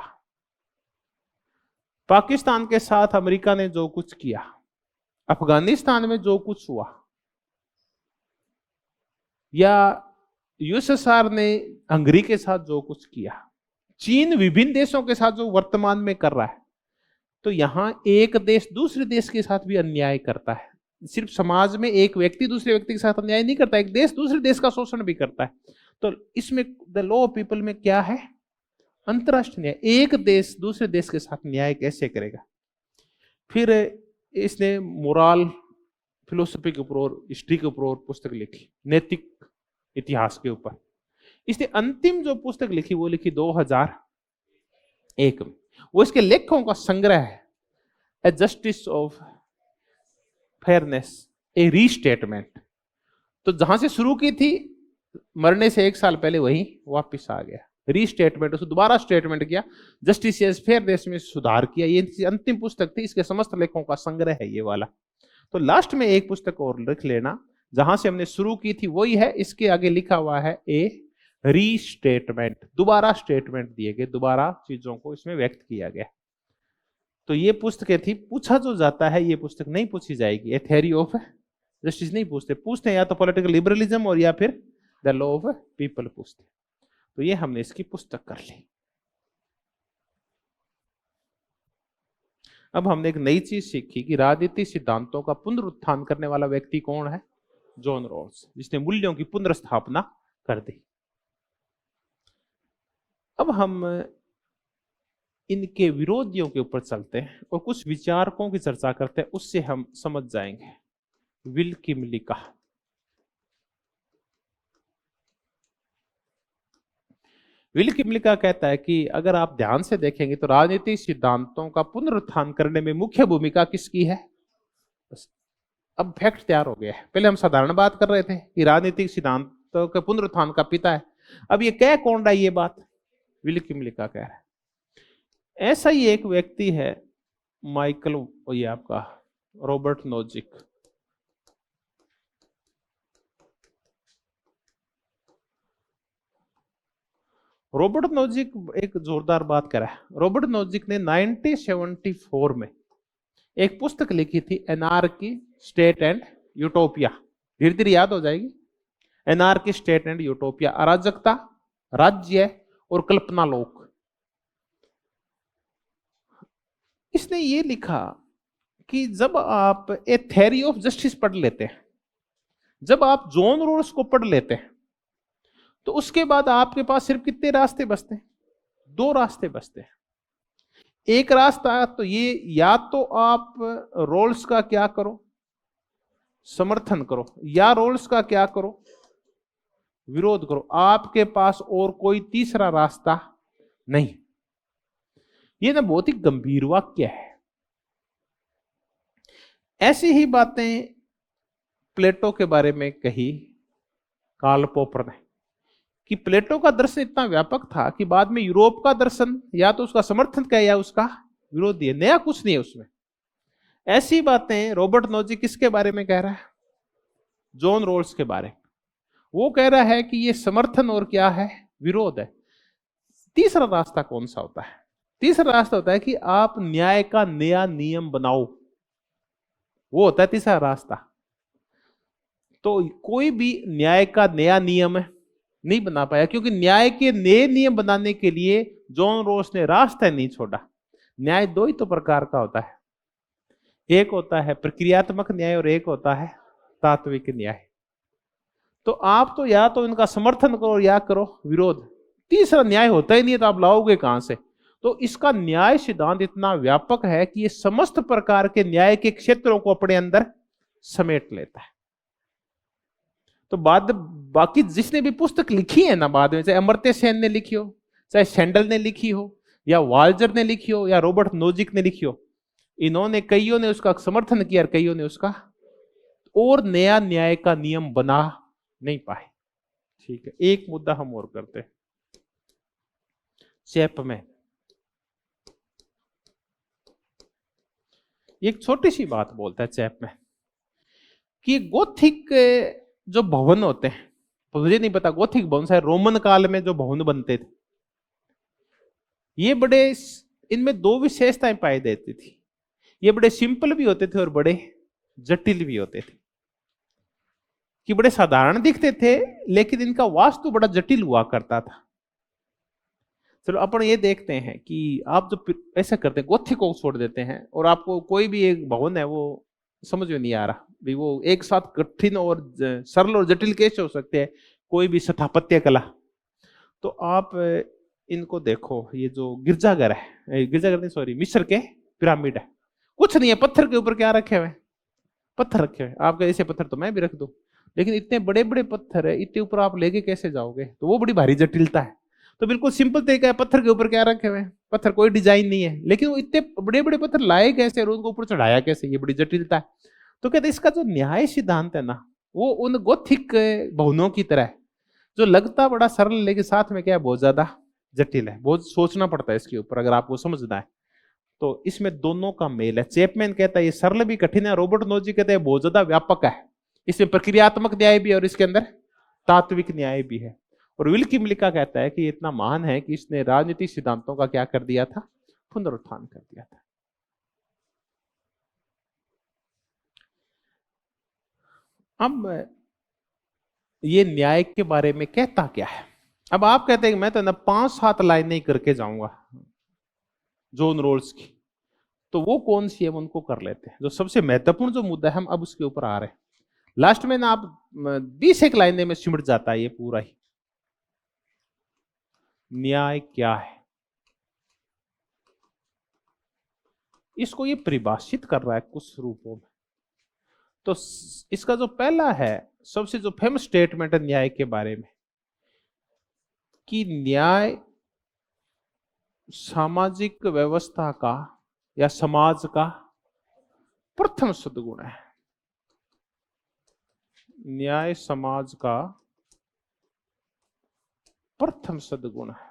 पाकिस्तान के साथ अमेरिका ने जो कुछ किया, अफगानिस्तान में जो कुछ हुआ, या यूएसएसआर ने हंगरी के साथ जो कुछ किया, चीन विभिन्न देशों के साथ जो वर्तमान में कर रहा है, तो यहां एक देश दूसरे देश के साथ भी अन्याय करता है। सिर्फ समाज में एक व्यक्ति दूसरे व्यक्ति के साथ अन्याय नहीं करता, एक देश दूसरे देश का शोषण भी करता है। तो इसमें द लॉ ऑफ पीपल में क्या है, अंतरराष्ट्रीय न्याय। एक देश दूसरे देश के साथ न्याय कैसे करेगा। फिर इसने मोरल फिलोसफी के ऊपर और हिस्ट्री के ऊपर पुस्तक लिखी, नैतिक इतिहास के ऊपर। इसने अंतिम जो पुस्तक लिखी वो लिखी 2001 में। वो इसके लेखों का संग्रह है, a justice of fairness, a restatement. तो जहां से शुरू की थी, मरने से 1 साल पहले वही वापस आ गया, रीस्टेटमेंट, उसको दोबारा स्टेटमेंट किया, जस्टिस फेयरनेस में सुधार किया। ये अंतिम पुस्तक थी, इसके समस्त लेखों का संग्रह है ये वाला। तो लास्ट में एक पुस्तक और लिख लेना, जहां से हमने शुरू की थी वही है, इसके आगे लिखा हुआ है ए रीस्टेटमेंट, दोबारा स्टेटमेंट दिए गए, दोबारा चीजों को इसमें व्यक्त किया गया। तो ये पुस्तकें थी। पूछा जो जाता है, ये पुस्तक नहीं पूछी जाएगी, ए थ्योरी ऑफ जस्टिस नहीं पूछते या तो पॉलिटिकल लिबरलिज्म और या फिर द लॉ ऑफ पीपल पूछते। तो ये हमने इसकी पुस्तक कर ली। अब हमने एक नई चीज सीखी कि राजनीतिक सिद्धांतों का पुनरुत्थान करने वाला व्यक्ति कौन है, जॉन रॉस, जिसने मूल्यों की पुनर्स्थापना कर दी। अब हम इनके विरोधियों के ऊपर चलते हैं और कुछ विचारकों की चर्चा करते हैं, उससे हम समझ जाएंगे। विल किमलिका, विल किमलिका कहता है कि अगर आप ध्यान से देखेंगे तो राजनीतिक सिद्धांतों का पुनरुत्थान करने में मुख्य भूमिका किसकी है। बस अब फैक्ट तैयार हो गया है। पहले हम साधारण बात कर रहे थे कि राजनीतिक सिद्धांतों के पुनरुत्थान का पिता है, अब ये कह कौन रहा है ये बात, विल किमलिका कह रहा है। ऐसा ही एक व्यक्ति है माइकल, ये आपका रॉबर्ट नोजिक। रॉबर्ट नोजिक एक जोरदार बात करा है। रॉबर्ट नोजिक ने 1974 में एक पुस्तक लिखी थी, एनार्की, स्टेट एंड यूटोपिया। धीरे धीरे याद हो जाएगी। एनार्की, स्टेट एंड यूटोपिया, अराजकता, राज्य और कल्पना लोक। इसने ये लिखा कि जब आप ए थ्योरी ऑफ जस्टिस पढ़ लेते हैं, जब आप जॉन रॉस को पढ़ लेते हैं, तो उसके बाद आपके पास सिर्फ कितने रास्ते बचते हैं, 2 रास्ते बचते हैं। एक रास्ता तो ये, या तो आप रॉल्स का क्या करो, समर्थन करो, या रॉल्स का क्या करो, विरोध करो। आपके पास और कोई तीसरा रास्ता नहीं। ये ना बहुत ही गंभीर वाक्य है। ऐसी ही बातें प्लेटो के बारे में कही कार्ल पॉपर ने, कि प्लेटो का दर्शन इतना व्यापक था कि बाद में यूरोप का दर्शन या तो उसका समर्थन किया या उसका विरोध दिया, नया कुछ नहीं है उसमें। ऐसी बातें रॉबर्ट नोजिक किसके बारे में कह रहा है? जॉन रोल्स के बारे में। वो कह रहा है कि ये समर्थन और क्या है, विरोध है। तीसरा रास्ता कौन सा होता है? तीसरा रास्ता होता है कि आप न्याय का नया नियम बनाओ, वो होता है तीसरा रास्ता। तो कोई भी न्याय का नया नियम नहीं बना पाया, क्योंकि न्याय के नए नियम बनाने के लिए जॉन रोल्स ने रास्ता नहीं छोड़ा। न्याय दो ही तो प्रकार का होता है, एक होता है प्रक्रियात्मक न्याय और एक होता है तात्विक न्याय। तो आप तो या तो इनका समर्थन करो या करो विरोध, तीसरा न्याय होता ही नहीं है, तो आप लाओगे कहां से? तो इसका न्याय सिद्धांत इतना व्यापक है कि ये समस्त प्रकार के न्याय के क्षेत्रों को अपने अंदर समेट लेता है। तो बाकी जिसने भी पुस्तक लिखी है ना बाद में, चाहे अमर्त्य सेन ने लिखी हो, चाहे सैंडल ने लिखी हो, या वाल्जर ने लिखी हो, या रॉबर्ट नोजिक ने लिखी हो, इन्होंने कईयों ने उसका समर्थन किया और कईयों ने उसका और नया न्याय का नियम बना नहीं पाए। ठीक है, एक मुद्दा हम और करते हैं। चैपमैन एक छोटी सी बात बोलता है चैपमैन कि गोथिक जो भवन होते हैं, मुझे नहीं पता गोथिक भवन शायद रोमन काल में जो भवन बनते थे, ये बड़े, इनमें दो विशेषताएं पाई देती थी। ये बड़े सिंपल भी होते थे और बड़े जटिल भी होते थे। कि बड़े साधारण दिखते थे लेकिन इनका वास्तु बड़ा जटिल हुआ करता था। चलो अपन ये देखते हैं कि आप जो ऐसा करते हैं, गोथिक को छोड़ देते हैं और आपको कोई भी एक भवन है वो समझ में नहीं आ रहा भाई, वो एक साथ कठिन और सरल और जटिल कैसे हो सकते हैं, कोई भी स्थापत्य कला। तो आप इनको देखो, ये जो गिरजाघर है, गिरजाघर नहीं सॉरी, मिस्र के पिरामिड है, कुछ नहीं है, पत्थर के ऊपर क्या रखे हुए? पत्थर रखे हुए। आपके ऐसे पत्थर तो मैं भी रख दूं, लेकिन इतने बड़े बड़े पत्थर है, इतने ऊपर आप लेके कैसे जाओगे? तो वो बड़ी भारी जटिलता है। तो बिल्कुल सिंपल तरीका है, पत्थर के ऊपर क्या रखे हुए? पत्थर, कोई डिजाइन नहीं है, लेकिन वो इतने बड़े बड़े पत्थर लाए कैसे और उनको ऊपर चढ़ाया कैसे? ये बड़ी जटिलता है। तो कहते इसका जो न्याय सिद्धांत है ना, वो उन गोथिक भवनों की तरह है, जो लगता बड़ा सरल लेकिन साथ में क्या है, बहुत ज्यादा जटिल है, बहुत सोचना पड़ता है इसके ऊपर अगर आपको समझना है। तो इसमें दोनों का मेल है। चैपमैन कहता है ये सरल भी कठिन है, रॉबर्ट नोजिक कहते हैं बहुत ज्यादा व्यापक है, इसमें प्रक्रियात्मक न्याय भी है और इसके अंदर तात्विक न्याय भी है। और विल्की मिल्का कहता है कि ये इतना महान है कि इसने राजनीतिक सिद्धांतों का क्या कर दिया था? पुनरुत्थान कर दिया था। अब ये न्याय के बारे में कहता क्या है? अब आप कहते हैं कि मैं तो ना 5-7 लाइनें करके जाऊंगा जॉन रोल्स की, तो वो कौन सी है उनको कर लेते हैं। जो सबसे महत्वपूर्ण जो मुद्दा है हम अब उसके ऊपर आ रहे हैं। लास्ट में ना आप 20 लाइनें में सिमट जाता है ये पूरा ही। न्याय क्या है, इसको ये परिभाषित कर रहा है कुछ रूपों में। तो इसका जो पहला है, सबसे जो फेमस स्टेटमेंट है न्याय के बारे में, कि न्याय सामाजिक व्यवस्था का या समाज का प्रथम सद्गुण है। न्याय समाज का प्रथम सद्गुण है।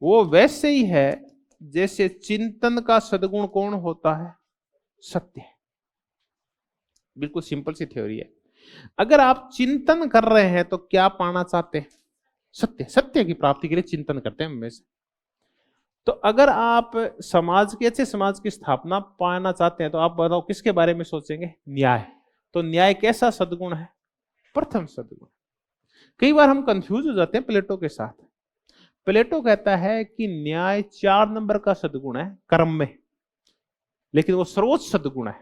वो वैसे ही है जैसे चिंतन का सद्गुण कौन होता है? सत्य। बिल्कुल सिंपल सी थ्योरी है। अगर आप चिंतन कर रहे हैं तो क्या पाना चाहते हैं? सत्य। सत्य की प्राप्ति के लिए चिंतन करते हैं हमेशा। तो अगर आप समाज के, अच्छे समाज की स्थापना पाना चाहते हैं तो आप बताओ किसके बारे में सोचेंगे? न्याय। तो न्याय कैसा सद्गुण है? प्रथम सद्गुण। कई बार हम कंफ्यूज हो जाते हैं प्लेटो के साथ। प्लेटो कहता है कि न्याय 4 नंबर का सद्गुण है कर्म में, लेकिन वो सर्वोच्च सद्गुण है।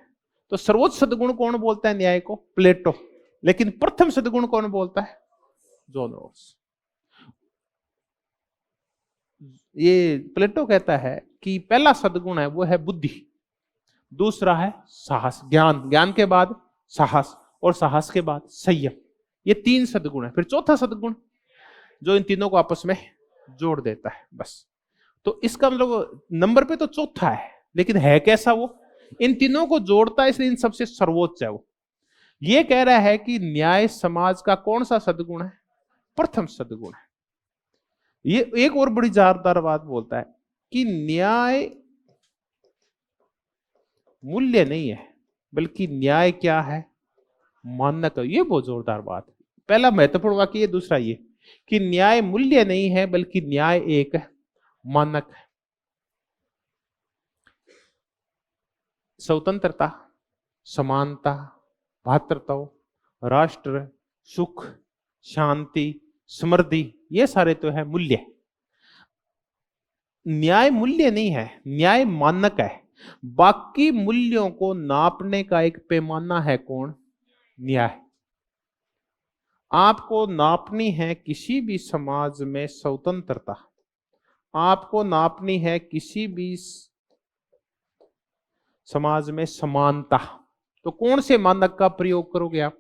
तो सर्वोच्च सद्गुण कौन बोलता है न्याय को? प्लेटो। लेकिन प्रथम सद्गुण कौन बोलता है? John Rawls. ये प्लेटो कहता है कि पहला सद्गुण है वो है बुद्धि, दूसरा है साहस, ज्ञान, ज्ञान के बाद साहस, और साहस के बाद संयम। ये 3 सद्गुण है। फिर चौथा सद्गुण जो इन तीनों को आपस में जोड़ देता है, बस। तो इसका मतलब नंबर पे तो चौथा है, लेकिन है कैसा वो? इन तीनों को जोड़ता है, इसलिए इन सबसे सर्वोच्च है वो। ये कह रहा है कि न्याय समाज का कौन सा सद्गुण है? प्रथम सद्गुण है। ये एक और बड़ी जोरदार बात बोलता है कि न्याय मूल्य नहीं है बल्कि न्याय क्या है, मानक है। ये बहुत जोरदार बात है। पहला महत्वपूर्ण वाक्य ये, दूसरा ये कि न्याय मूल्य नहीं है बल्कि न्याय एक मानक है। स्वतंत्रता, समानता, भातृत्व, राष्ट्र, सुख, शांति, समृद्धि, ये सारे तो है मूल्य। न्याय मूल्य नहीं है, न्याय मानक है। बाकी मूल्यों को नापने का एक पैमाना है कौन, न्याय। आपको नापनी है किसी भी समाज में स्वतंत्रता, आपको नापनी है किसी भी समाज में समानता, तो कौन से मानक का प्रयोग करोगे आप,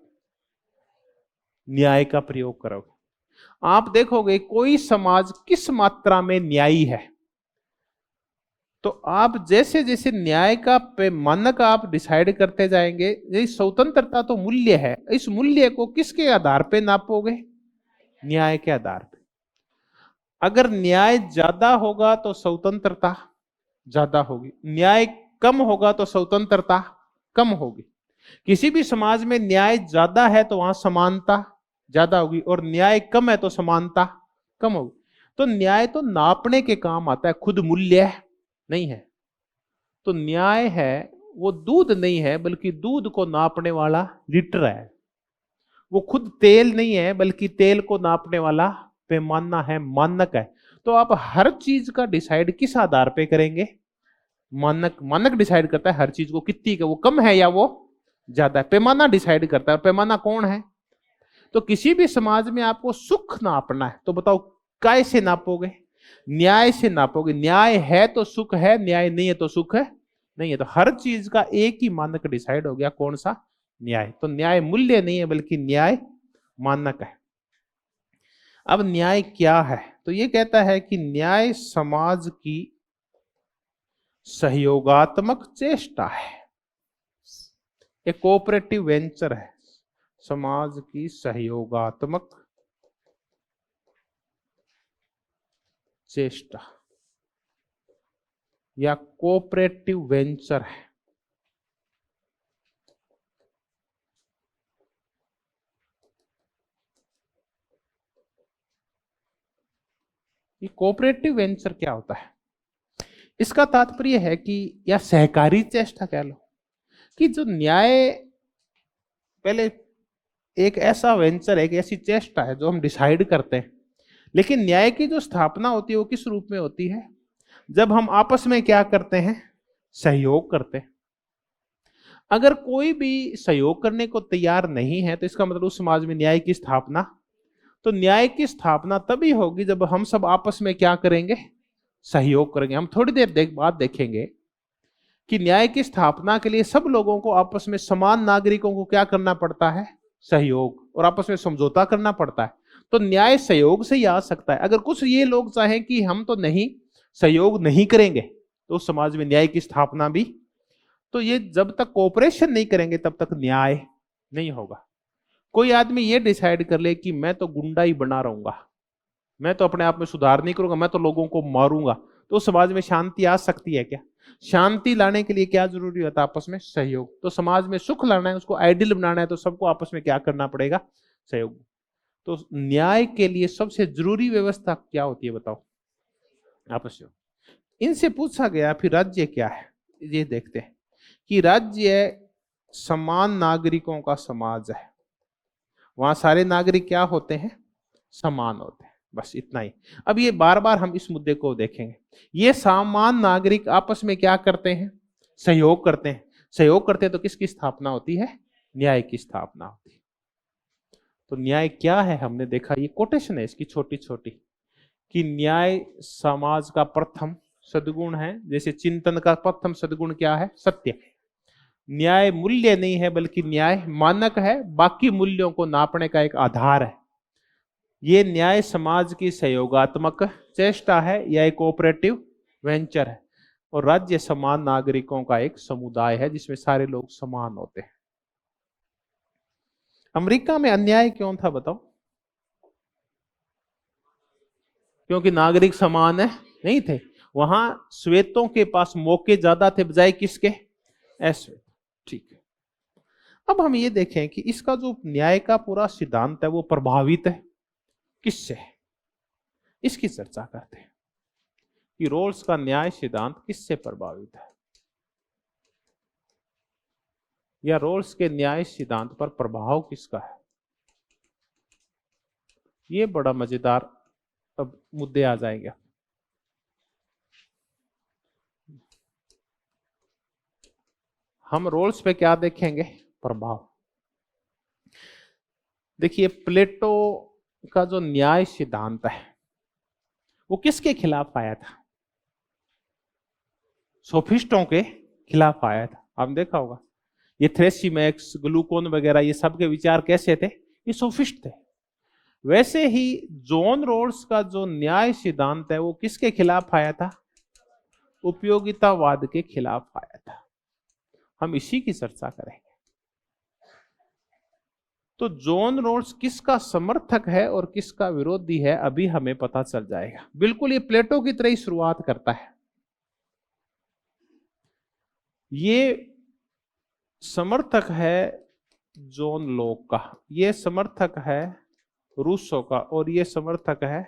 न्याय का प्रयोग करोगे। आप देखोगे कोई समाज किस मात्रा में न्यायी है, तो आप जैसे जैसे न्याय का मानक आप डिसाइड करते जाएंगे। ये स्वतंत्रता तो मूल्य है, इस मूल्य को किसके आधार पे नापोगे, न्याय के आधार पे। अगर न्याय ज्यादा होगा तो स्वतंत्रता ज्यादा होगी, न्याय कम होगा तो स्वतंत्रता कम होगी। किसी भी समाज में न्याय ज्यादा है तो वहां समानता ज्यादा होगी, और न्याय कम है तो समानता कम होगी। तो न्याय तो नापने के काम आता है, खुद मूल्य नहीं है। तो न्याय है वो दूध नहीं है बल्कि दूध को नापने वाला लीटर है। वो खुद तेल नहीं है बल्कि तेल को नापने वाला पैमाना है, मानक है। तो आप हर चीज का डिसाइड किस आधार पे करेंगे, मानक। मानक डिसाइड करता है हर चीज को, कितनी का वो कम है या वो ज्यादा है, पैमाना डिसाइड करता है। पैमाना कौन है, तो किसी भी समाज में आपको सुख नापना है तो बताओ कैसे नापोगे, न्याय से नापोगे। न्याय है तो सुख है, न्याय नहीं है तो सुख है नहीं है। तो हर चीज का एक ही मानक डिसाइड हो गया, कौन सा, न्याय। तो न्याय मूल्य नहीं है बल्कि न्याय मानक है। अब न्याय क्या है, तो ये कहता है कि न्याय समाज की सहयोगात्मक चेष्टा है, एक कोऑपरेटिव वेंचर है, समाज की सहयोगात्मक चेष्टा या कोऑपरेटिव वेंचर है। ये कोऑपरेटिव वेंचर क्या होता है, इसका तात्पर्य है कि या सहकारी चेष्टा कह लो, कि जो न्याय पहले एक ऐसा वेंचर है, एक ऐसी चेष्टा है जो हम डिसाइड करते हैं। लेकिन न्याय की जो स्थापना होती है वो किस रूप में होती है, जब हम आपस में क्या करते हैं, सहयोग करते हैं। अगर कोई भी सहयोग करने को तैयार नहीं है तो इसका मतलब उस समाज में न्याय की स्थापना, तो न्याय की स्थापना तभी होगी जब हम सब आपस में क्या करेंगे, सहयोग करेंगे। हम थोड़ी देर बाद देखेंगे कि न्याय की स्थापना के लिए सब लोगों को आपस में, समान नागरिकों को क्या करना पड़ता है, सहयोग, और आपस में समझौता करना पड़ता है। तो न्याय सहयोग से ही आ सकता है। अगर कुछ ये लोग चाहें कि हम तो नहीं, सहयोग नहीं करेंगे, तो उस समाज में न्याय की स्थापना भी, तो ये जब तक कोऑपरेशन नहीं करेंगे तब तक न्याय नहीं होगा। कोई आदमी ये डिसाइड कर ले कि मैं तो गुंडा ही बना रहूंगा, मैं तो अपने आप में सुधार नहीं करूंगा, मैं तो लोगों को मारूंगा, तो समाज में शांति आ सकती है क्या? शांति लाने के लिए क्या जरूरी होता है, आपस में सहयोग। तो समाज में सुख लाना है, उसको आइडियल बनाना है, तो सबको आपस में क्या करना पड़ेगा, सहयोग। तो न्याय के लिए सबसे जरूरी व्यवस्था क्या होती है बताओ, आपस में। इनसे पूछा गया फिर राज्य क्या है, ये देखते हैं कि राज्य समान नागरिकों का समाज है। वहां सारे नागरिक क्या होते हैं, समान होते हैं, बस इतना ही। अब ये बार बार हम इस मुद्दे को देखेंगे। ये समान नागरिक आपस में क्या करते हैं, सहयोग करते हैं। सहयोग करते हैं तो किसकी स्थापना होती है, न्याय की स्थापना होती है। तो न्याय क्या है, हमने देखा, ये कोटेशन है इसकी छोटी छोटी, कि न्याय समाज का प्रथम सद्गुण है। जैसे चिंतन का प्रथम सद्गुण क्या है, सत्य। न्याय मूल्य नहीं है बल्कि न्याय मानक है, बाकी मूल्यों को नापने का एक आधार है। ये न्याय समाज की सहयोगात्मक चेष्टा है या एक कोऑपरेटिव वेंचर है। और राज्य समान नागरिकों का एक समुदाय है जिसमें सारे लोग समान होते हैं। अमेरिका में अन्याय क्यों था बताओ, क्योंकि नागरिक समान है नहीं थे। वहां श्वेतों के पास मौके ज्यादा थे बजाय किसके, ऐश्वेत, ठीक है। अब हम ये देखें कि इसका जो न्याय का पूरा सिद्धांत है वो प्रभावित है किससे, इसकी चर्चा करते हैं कि रोल्स का न्याय सिद्धांत किससे प्रभावित है, या रोल्स के न्याय सिद्धांत पर प्रभाव किसका है। ये बड़ा मजेदार अब मुद्दे आ जाएंगे। हम रोल्स पे क्या देखेंगे, प्रभाव। देखिए प्लेटो का जो न्याय सिद्धांत है वो किसके खिलाफ आया था, सोफिस्टों के खिलाफ आया था। आपने देखा होगा ये थ्रेसिमैक्स, ग्लूकोन वगैरह ये सब के विचार कैसे थे, ये सोफिस्ट थे। वैसे ही जॉन रोल्स का जो न्याय सिद्धांत है वो किसके खिलाफ आया था, उपयोगितावाद के खिलाफ आया था। हम इसी की चर्चा करेंगे। तो जॉन रोल्स किसका समर्थक है और किसका विरोधी है अभी हमें पता चल जाएगा। बिल्कुल ये प्लेटो की तरह ही शुरुआत करता है। ये समर्थक है जॉन लॉक का, ये समर्थक है रूसो का, और ये समर्थक है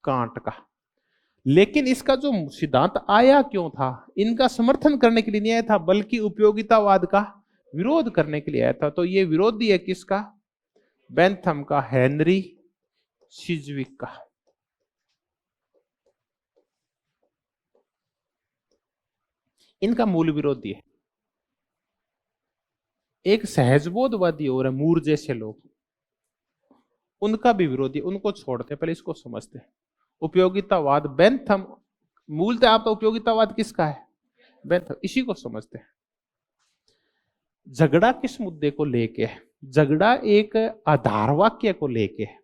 कांट का। लेकिन इसका जो सिद्धांत आया क्यों था, इनका समर्थन करने के लिए नहीं आया था, बल्कि उपयोगितावाद का विरोध करने के लिए आया था। तो ये विरोधी है किसका, बेंथम का, हेनरी सिजविक का। इनका मूल विरोधी है। एक सहजबोधवादी और है, मूर जैसे लोग, उनका भी विरोधी, उनको छोड़ते, पहले इसको समझते। उपयोगितावाद बेंथम, मूलतः आप तो उपयोगितावाद किसका है, बेंथम, इसी को समझते हैं। झगड़ा किस मुद्दे को लेके है, झगड़ा एक आधार वाक्य को लेके है।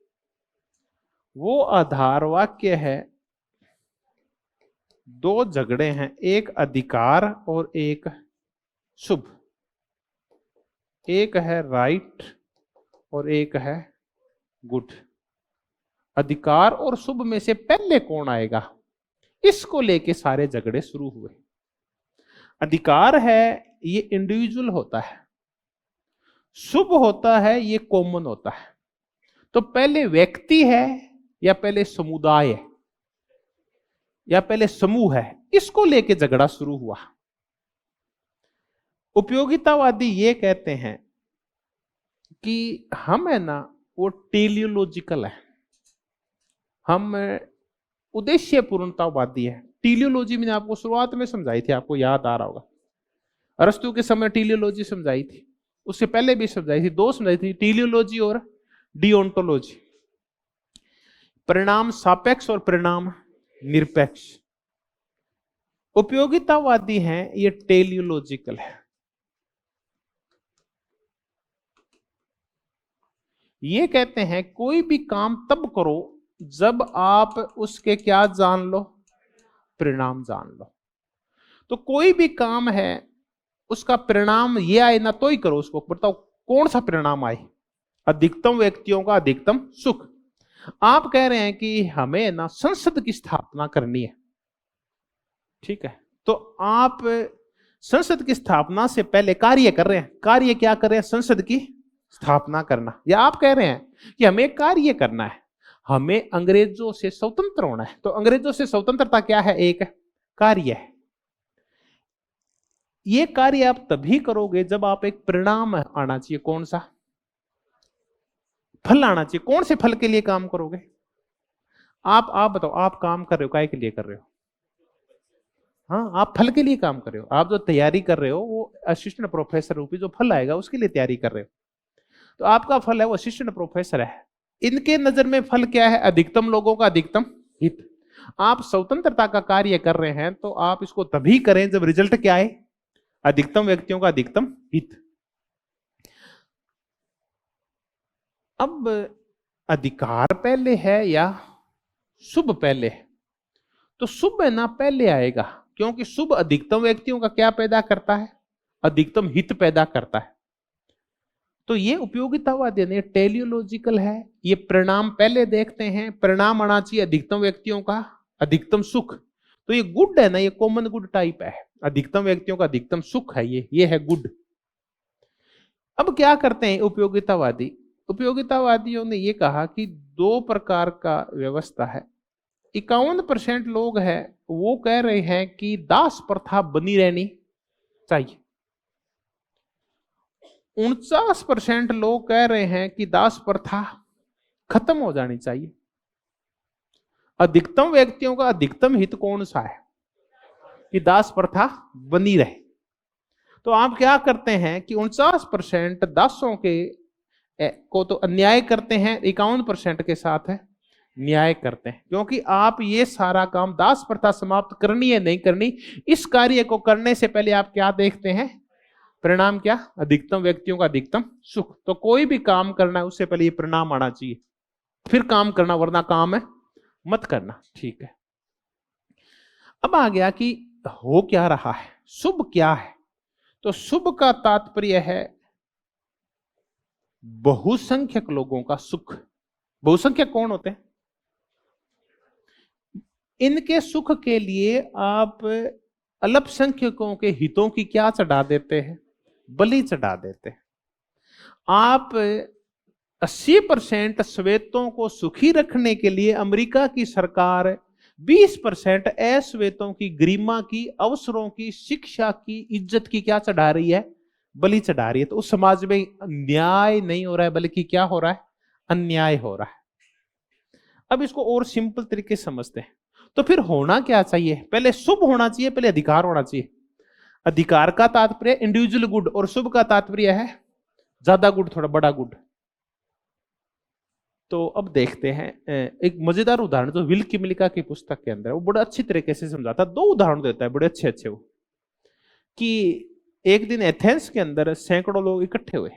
वो आधार वाक्य है, दो झगड़े हैं, एक अधिकार और एक शुभ, एक है राइट और एक है गुड। अधिकार और शुभ में से पहले कौन आएगा, इसको लेके सारे झगड़े शुरू हुए। अधिकार है ये इंडिविजुअल होता है, शुभ होता है ये कॉमन होता है। तो पहले व्यक्ति है या पहले समुदाय है या पहले समूह है, इसको लेके झगड़ा शुरू हुआ। उपयोगितावादी ये कहते हैं कि हम है ना वो टेलियोलॉजिकल है, हम उद्देश्य पूर्णतावादी है। टेलियोलॉजी मैंने आपको शुरुआत में समझाई थी, आपको याद आ रहा होगा। अरस्तु के समय टेलियोलॉजी समझाई थी, उससे पहले भी समझाई थी, दो समझाई थी, टेलियोलॉजी और डिओन्टोलॉजी। परिणाम सापेक्ष और परिणाम निरपेक्ष। उपयोगितावादी हैं ये टेलियोलॉजिकल है। ये कहते हैं कोई भी काम तब करो जब आप उसके क्या जान लो, परिणाम जान लो। तो कोई भी काम है उसका परिणाम ये आए ना तो ही करो उसको। बताओ कौन सा परिणाम आए, अधिकतम व्यक्तियों का अधिकतम सुख। आप कह रहे हैं कि हमें ना संसद की स्थापना करनी है, ठीक है, तो आप संसद की स्थापना से पहले कार्य कर रहे हैं। कार्य क्या कर रहे हैं, संसद की स्थापना करना। या आप कह रहे हैं कि हमें कार्य करना है, हमें अंग्रेजों से स्वतंत्र होना है। तो अंग्रेजों से स्वतंत्रता क्या है, एक कार्य है। ये कार्य आप तभी करोगे जब आप एक परिणाम आना चाहिए। कौन सा, फल आना चाहिए। कौन से फल के लिए काम करोगे आप बताओ, आप काम कर रहे हो काय के लिए कर रहे हो? हाँ, आप फल के लिए काम कर रहे हो। आप जो तैयारी कर रहे हो वो असिस्टेंट प्रोफेसर रूपी जो फल आएगा उसके लिए तैयारी कर रहे हो। तो आपका फल है वो असिस्टेंट प्रोफेसर है। इनके नजर में फल क्या है, अधिकतम लोगों का अधिकतम हित। आप स्वतंत्रता का कार्य कर रहे हैं तो आप इसको तभी करें जब रिजल्ट क्या आए, अधिकतम व्यक्तियों का अधिकतम हित। अब अधिकार पहले है या शुभ पहले है? तो शुभ है ना पहले आएगा, क्योंकि शुभ अधिकतम व्यक्तियों का क्या पैदा करता है, अधिकतम हित पैदा करता है। तो ये उपयोगितावाद यानी टेलियोलॉजिकल है। ये परिणाम पहले देखते हैं, परिणाम आना चाहिए अधिकतम व्यक्तियों का अधिकतम सुख। तो ये गुड है ना, ये कॉमन गुड टाइप है। अधिकतम व्यक्तियों का अधिकतम सुख है, ये है गुड। अब क्या करते हैं उपयोगितावादी? उपयोगितावादियों ने ये कहा कि दो प्रकार का व्यवस्था है। 51% लोग हैं वो कह रहे हैं कि दास प्रथा बनी रहनी चाहिए। 49% लोग कह रहे हैं कि दास प्रथा खत्म हो जानी चाहिए। अधिकतम व्यक्तियों का अधिकतम हित कौन सा है? कि दास प्रथा बनी रहे। तो आप क्या करते हैं कि 49% दासों के को तो अन्याय करते हैं, 51% के साथ है न्याय करते हैं। क्योंकि आप ये सारा काम दास प्रथा समाप्त करनी है नहीं करनी, इस कार्य को करने से पहले आप क्या देखते हैं? परिणाम क्या? अधिकतम व्यक्तियों का अधिकतम सुख। तो कोई भी काम करना है उससे पहले ये परिणाम आना चाहिए, फिर काम करना, वरना काम है मत करना। ठीक है, अब आ गया कि हो क्या रहा है, शुभ क्या है? तो शुभ का तात्पर्य है बहुसंख्यक लोगों का सुख। बहुसंख्यक कौन होते हैं? इनके सुख के लिए आप अल्पसंख्यकों के हितों की क्या चढ़ा देते हैं? बलि चढ़ा देते हैं। आप 80% श्वेतों को सुखी रखने के लिए अमेरिका की सरकार 20% अश्वेतों की गरिमा की, अवसरों की, शिक्षा की, इज्जत की क्या चढ़ा रही है? बलि चढ़ा रही है। तो उस समाज में न्याय नहीं हो रहा है, बल्कि क्या हो रहा है? अन्याय हो रहा है। अब इसको और सिंपल तरीके से समझते हैं। तो फिर होना क्या चाहिए? पहले शुभ होना चाहिए, पहले अधिकार होना चाहिए। अधिकार का तात्पर्य इंडिविजुअल गुड, और शुभ का तात्पर्य है ज्यादा गुड, थोड़ा बड़ा गुड। तो अब देखते हैं एक मजेदार उदाहरण जो विल किमलिका की पुस्तक के अंदर है, वो बड़ा अच्छी तरीके से समझाता है। 2 उदाहरण देता है बड़े अच्छे अच्छे वो, कि एक दिन एथेंस के अंदर सैकड़ों लोग इकट्ठे हुए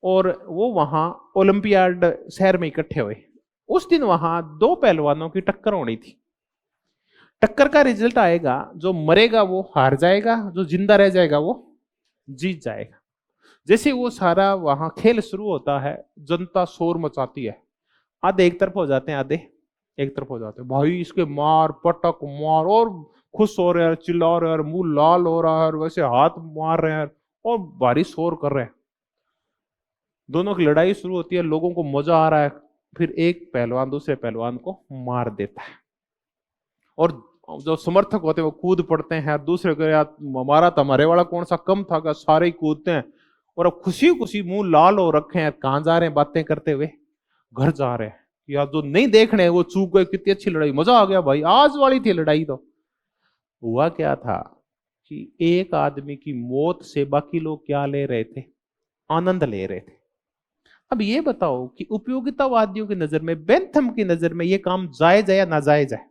और वो वहां ओलंपियाड शहर में इकट्ठे हुए। उस दिन वहां 2 पहलवानों की टक्कर होनी थी। टक्कर का रिजल्ट आएगा, जो मरेगा वो हार जाएगा, जो जिंदा रह जाएगा वो जीत जाएगा। जैसे वो सारा वहां खेल शुरू होता है, जनता शोर मचाती है। आधे एक तरफ हो जाते हैं, आधे एक तरफ हो जाते हैं। भाई इसके मार पटक मार, और खुश हो रहे हैं, चिल्ला रहे हैं, मुंह लाल हो रहा है, वैसे हाथ मार रहे हैं और भारी शोर कर रहे हैं। दोनों की लड़ाई शुरू होती है, लोगों को मजा आ रहा है। फिर एक पहलवान दूसरे पहलवान को मार देता है, और जो समर्थक होते हैं वो कूद पड़ते हैं। दूसरे को यार हमारा तो, हमारे वाला कौन सा कम था, सारे ही कूदते हैं। और अब खुशी खुशी मुंह लाल हो रखे हैं, कहां जा रहे हैं बातें करते हुए? घर जा रहे हैं। या जो नहीं देखने वो चूक गए, कितनी अच्छी लड़ाई, मजा आ गया भाई, आज वाली थी लड़ाई। तो हुआ क्या था कि एक आदमी की मौत से बाकी लोग क्या ले रहे थे? आनंद ले रहे थे। अब ये बताओ कि उपयोगितावादियों की नजर में, बेंथम की नजर में, ये काम जायज है या नाजायज है?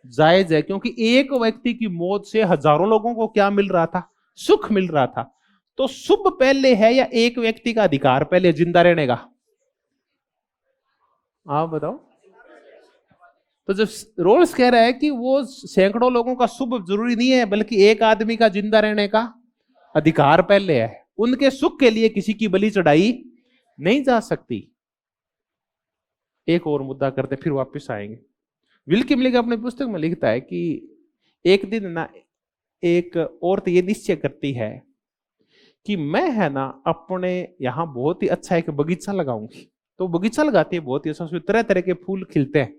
जायज है, क्योंकि एक व्यक्ति की मौत से हजारों लोगों को क्या मिल रहा था? सुख मिल रहा था। तो शुभ पहले है या एक व्यक्ति का अधिकार पहले जिंदा रहने का? आप बताओ। तो जब रोल्स कह रहा है कि वो सैकड़ों लोगों का शुभ जरूरी नहीं है, बल्कि एक आदमी का जिंदा रहने का अधिकार पहले है, उनके सुख के लिए किसी की बलि चढ़ाई नहीं जा सकती। एक और मुद्दा करते फिर वापस आएंगे। विल किमलिक अपनी पुस्तक में लिखता है कि एक दिन ना एक औरत ये निश्चय करती है कि मैं है ना अपने यहाँ बहुत ही अच्छा एक बगीचा लगाऊंगी। तो बगीचा लगाती है बहुत ही अच्छा, उसमें तरह तरह के फूल खिलते हैं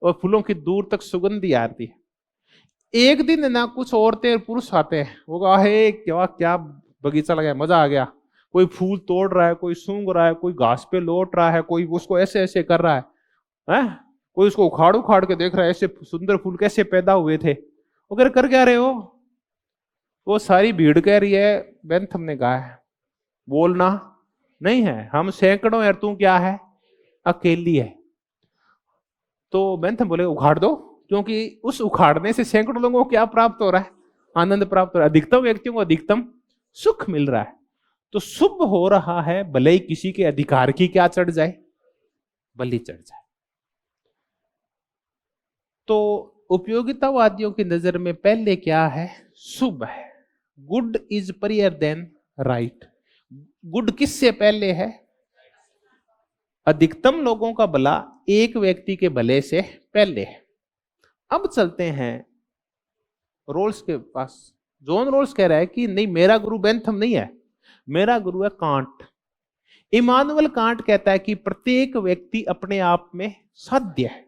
और फूलों की दूर तक सुगंधी आती है। एक दिन ना कुछ औरतें और पुरुष आते हैं, वो कहा है क्या क्या बगीचा लगाया, मजा आ गया। कोई फूल तोड़ रहा है, कोई सूंघ रहा है, कोई घास पे लौट रहा है, कोई उसको ऐसे ऐसे कर रहा है? कोई उसको उखाड़ उखाड़ के देख रहा है, ऐसे सुंदर फूल कैसे पैदा हुए थे। वो कर क्या रहे हो? वो सारी भीड़ कह रही है, बेंथम ने कहा है बोलना नहीं है, हम सैकड़ों यार, तू क्या है? अकेली है। तो बेंथम बोले उखाड़ दो, क्योंकि उस उखाड़ने से सैकड़ों लोगों को क्या प्राप्त हो रहा है? आनंद प्राप्त हो रहा है, अधिकतम व्यक्तियों को अधिकतम सुख मिल रहा है। तो शुभ हो रहा है, भले ही किसी के अधिकार की क्या चढ़ जाए? बलि चढ़ जाए। तो उपयोगितावादियों की नजर में पहले क्या है? शुभ है। Good is prior than right. Good किससे पहले है? अधिकतम लोगों का भला एक व्यक्ति के भले से पहले है। अब चलते हैं रोल्स के पास। जॉन रोल्स कह रहा है कि नहीं, मेरा गुरु बेंथम नहीं है, मेरा गुरु है कांट। इमानुअल कांट कहता है कि प्रत्येक व्यक्ति अपने आप में साध्य है।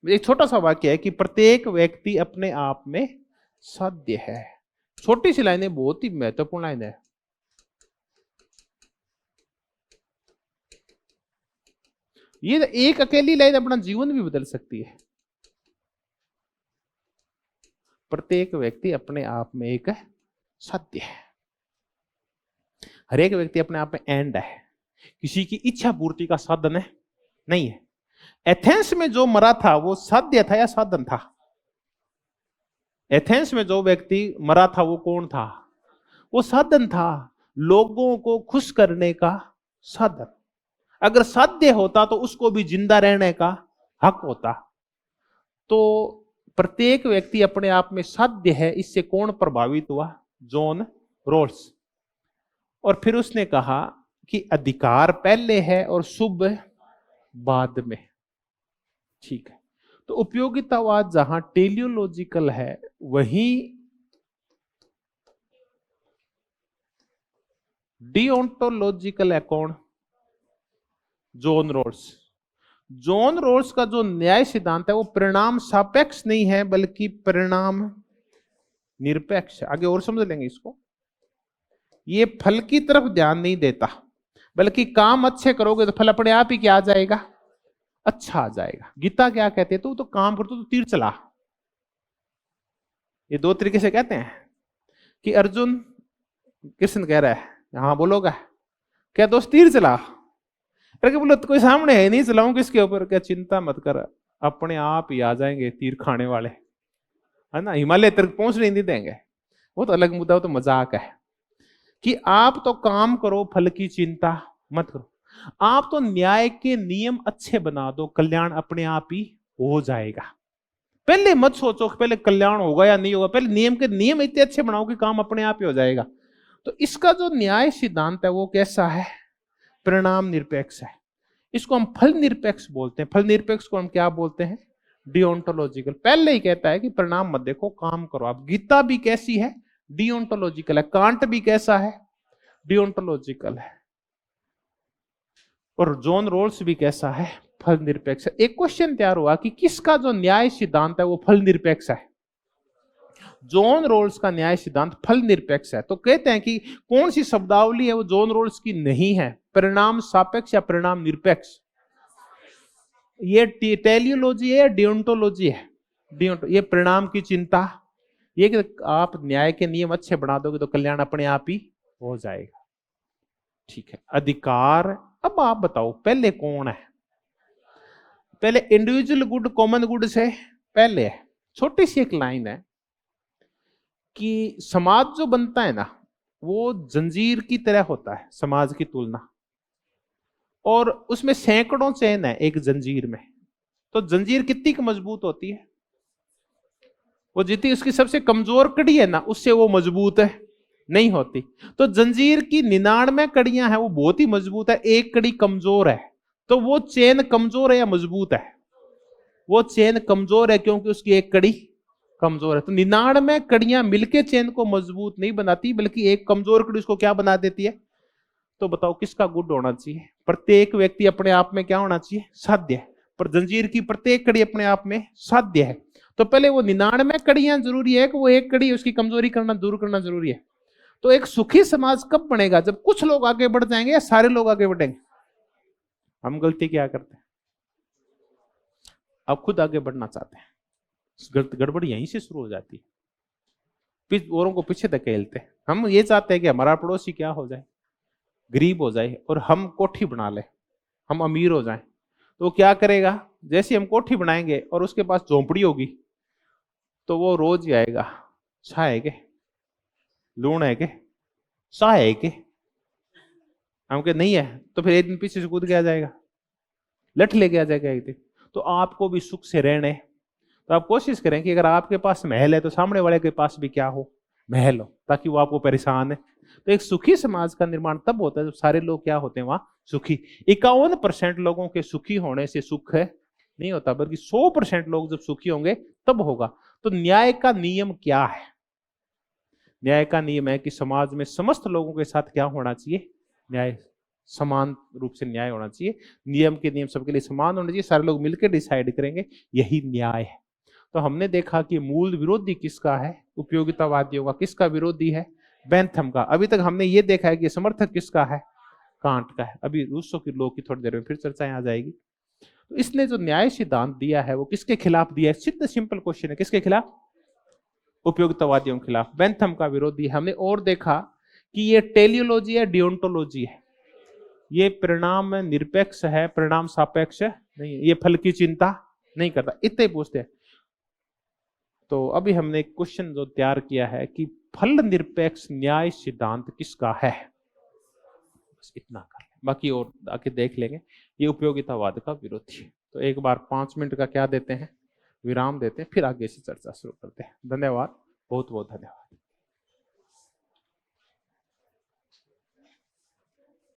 एक छोटा सा वाक्य है कि प्रत्येक व्यक्ति अपने आप में साध्य है। छोटी सी लाइन है, बहुत ही महत्वपूर्ण लाइन है। ये एक अकेली लाइन अपना जीवन भी बदल सकती है। प्रत्येक व्यक्ति अपने आप में एक सत्य है। हर एक व्यक्ति अपने आप में एंड है, किसी की इच्छा पूर्ति का साधन है नहीं है। एथेंस में जो मरा था वो साध्य था या साधन था? एथेंस में जो व्यक्ति मरा था वो कौन था? वो साधन था, लोगों को खुश करने का साधन। अगर साध्य होता तो उसको भी जिंदा रहने का हक होता। तो प्रत्येक व्यक्ति अपने आप में साध्य है। इससे कौन प्रभावित हुआ? John Rawls. और फिर उसने कहा कि अधिकार पहले है और शुभ बाद में। ठीक है, तो उपयोगितावाद जहां टेलियोलॉजिकल है वहीं डिओंटोलॉजिकल है। कौन? John roles. जॉन रोल्स का जो न्याय सिद्धांत है वो परिणाम सापेक्ष नहीं है बल्कि परिणाम निरपेक्ष है। आगे और समझ लेंगे इसको। ये फल की तरफ ध्यान नहीं देता, बल्कि काम अच्छे करोगे तो फल अपने आप ही क्या आ जाएगा? अच्छा आ जाएगा। गीता क्या कहते हैं? तू तो काम कर, तो तीर चला। ये दो तरीके से कहते हैं कि अर्जुन, कृष्ण कह रहा है यहां बोलोगा क्या दोस्त, तीर चला। करके बोलो तो कोई सामने है नहीं, चलाऊं किसके ऊपर? क्या चिंता मत कर, अपने आप ही आ जाएंगे तीर खाने वाले, है ना। हिमालय तक पहुंचने नहीं देंगे। वो तो अलग मुद्दा, वो तो मजाक है कि आप तो काम करो, फल की चिंता मत करो। आप तो न्याय के नियम अच्छे बना दो, कल्याण अपने आप ही हो जाएगा। पहले मत सोचो कि पहले कल्याण होगा या नहीं होगा, पहले नियम के नियम इतने अच्छे बनाओ कि काम अपने आप ही हो जाएगा। तो इसका जो न्याय सिद्धांत है वो कैसा है? परिणाम निरपेक्ष है। इसको हम फल निरपेक्ष बोलते हैं। फल निरपेक्ष को हम क्या बोलते हैं? डिओंटोलॉजिकल। पहले ही कहता है कि परिणाम मत देखो, काम करो आप। गीता भी कैसी है? डिओंटोलॉजिकल है। कांट भी कैसा है? डिओंटोलॉजिकल है। और जॉन रोल्स भी कैसा है? फल निरपेक्ष है। एक क्वेश्चन तैयार हुआ कि किसका जो न्याय सिद्धांत है वो फल निरपेक्ष है? जॉन रोल्स का न्याय सिद्धांत फल निरपेक्ष है। तो कहते हैं कि कौन सी शब्दावली है वो जॉन रोल्स की नहीं है? परिणाम सापेक्ष या परिणाम निरपेक्ष? ये टेलियोलॉजी है या डिओंटोलॉजी है? ये परिणाम की चिंता, ये कि आप न्याय के नियम अच्छे बना दोगे तो कल्याण अपने आप ही हो जाएगा। ठीक है, अधिकार। अब आप बताओ पहले कौन है? पहले इंडिविजुअल गुड कॉमन गुड से पहले है। छोटी सी एक लाइन है कि समाज जो बनता है ना वो जंजीर की तरह होता है, समाज की तुलना। और उसमें सैकड़ों चेन है एक जंजीर में। तो जंजीर कितनी मजबूत होती है? वो जितनी उसकी सबसे कमजोर कड़ी है ना उससे वो मजबूत है नहीं होती। तो जंजीर की 99 कड़ियां हैं वो बहुत ही मजबूत है, एक कड़ी कमजोर है। तो वो चेन कमजोर है या मजबूत है? वो चेन कमजोर है क्योंकि उसकी एक कड़ी कमजोर है। तो 99 कड़ियां मिलके चेन को मजबूत नहीं बनाती, बल्कि एक कमजोर कड़ी उसको क्या बना देती है। तो बताओ किसका गुड होना चाहिए? प्रत्येक व्यक्ति अपने आप में क्या होना चाहिए? साध्य है। पर जंजीर की प्रत्येक कड़ी अपने आप में साध्य है। तो पहले वो 99 कड़ियां जरूरी है कि वो एक कड़ी उसकी कमजोरी करना दूर करना जरूरी है। तो एक सुखी समाज कब बनेगा? जब कुछ लोग आगे बढ़ जाएंगे या सारे लोग आगे बढ़ेंगे? हम गलती क्या करते हैं? अब खुद आगे बढ़ना चाहते हैं, गड़बड़ यहीं से शुरू हो जाती है। औरों को पीछे धकेलते हैं। हम ये चाहते हैं कि हमारा पड़ोसी क्या हो जाए? गरीब हो जाए और हम कोठी बना ले, हम अमीर हो जाएं। तो वो क्या करेगा? जैसे हम कोठी बनाएंगे और उसके पास झोंपड़ी होगी तो वो रोज ही आएगा, छा है के, लूण है के, सा है के। हम के नहीं है तो फिर एक दिन पीछे से कूद के आ जाएगा, लठ लेके आ जाएगा एक दिन। तो आपको भी सुख से रहने, तो आप कोशिश करें कि अगर आपके पास महल है तो सामने वाले के पास भी क्या हो? महल हो, ताकि वो आपको परेशान है। तो एक सुखी समाज का निर्माण तब होता है जब सारे लोग क्या होते हैं? वहां सुखी। 51% लोगों के सुखी होने से सुख है नहीं होता, बल्कि 100% लोग जब सुखी होंगे तब होगा। तो न्याय का नियम क्या है? न्याय का नियम है कि समाज में समस्त लोगों के साथ क्या होना चाहिए? न्याय, समान रूप से न्याय होना चाहिए। नियम के नियम सबके लिए समान होने चाहिए, सारे लोग मिलकर डिसाइड करेंगे, यही न्याय है। तो हमने देखा कि मूल विरोधी किसका है? उपयोगितावादियों का। किसका विरोधी है? बेंथम का। अभी तक हमने ये देखा है कि समर्थक किसका है? कांट का है। अभी रूसो की लॉ की थोड़ी देर में फिर चर्चाएं आ जाएगी। तो इसने जो न्याय सिद्धांत दिया है वो किसके खिलाफ दिया है? सिद्ध सिंपल क्वेश्चन है, किसके खिलाफ? उपयोगितावादियों के खिलाफ। बेंथम का विरोधी। हमने और देखा कि ये टेलियोलॉजी है, डियोंटोलॉजी है। ये परिणाम निरपेक्ष है, परिणाम सापेक्ष नहीं, ये फल की चिंता नहीं करता, इतने पूछते हैं। तो अभी हमने एक क्वेश्चन जो तैयार किया है कि फल निरपेक्ष न्याय सिद्धांत किसका है, बस इतना कर लें, बाकी और आके देख लेंगे। ये उपयोगितावाद का विरोधी है। तो एक बार 5 मिनट का क्या देते हैं? विराम देते हैं, फिर आगे से चर्चा शुरू करते हैं। धन्यवाद, बहुत बहुत धन्यवाद।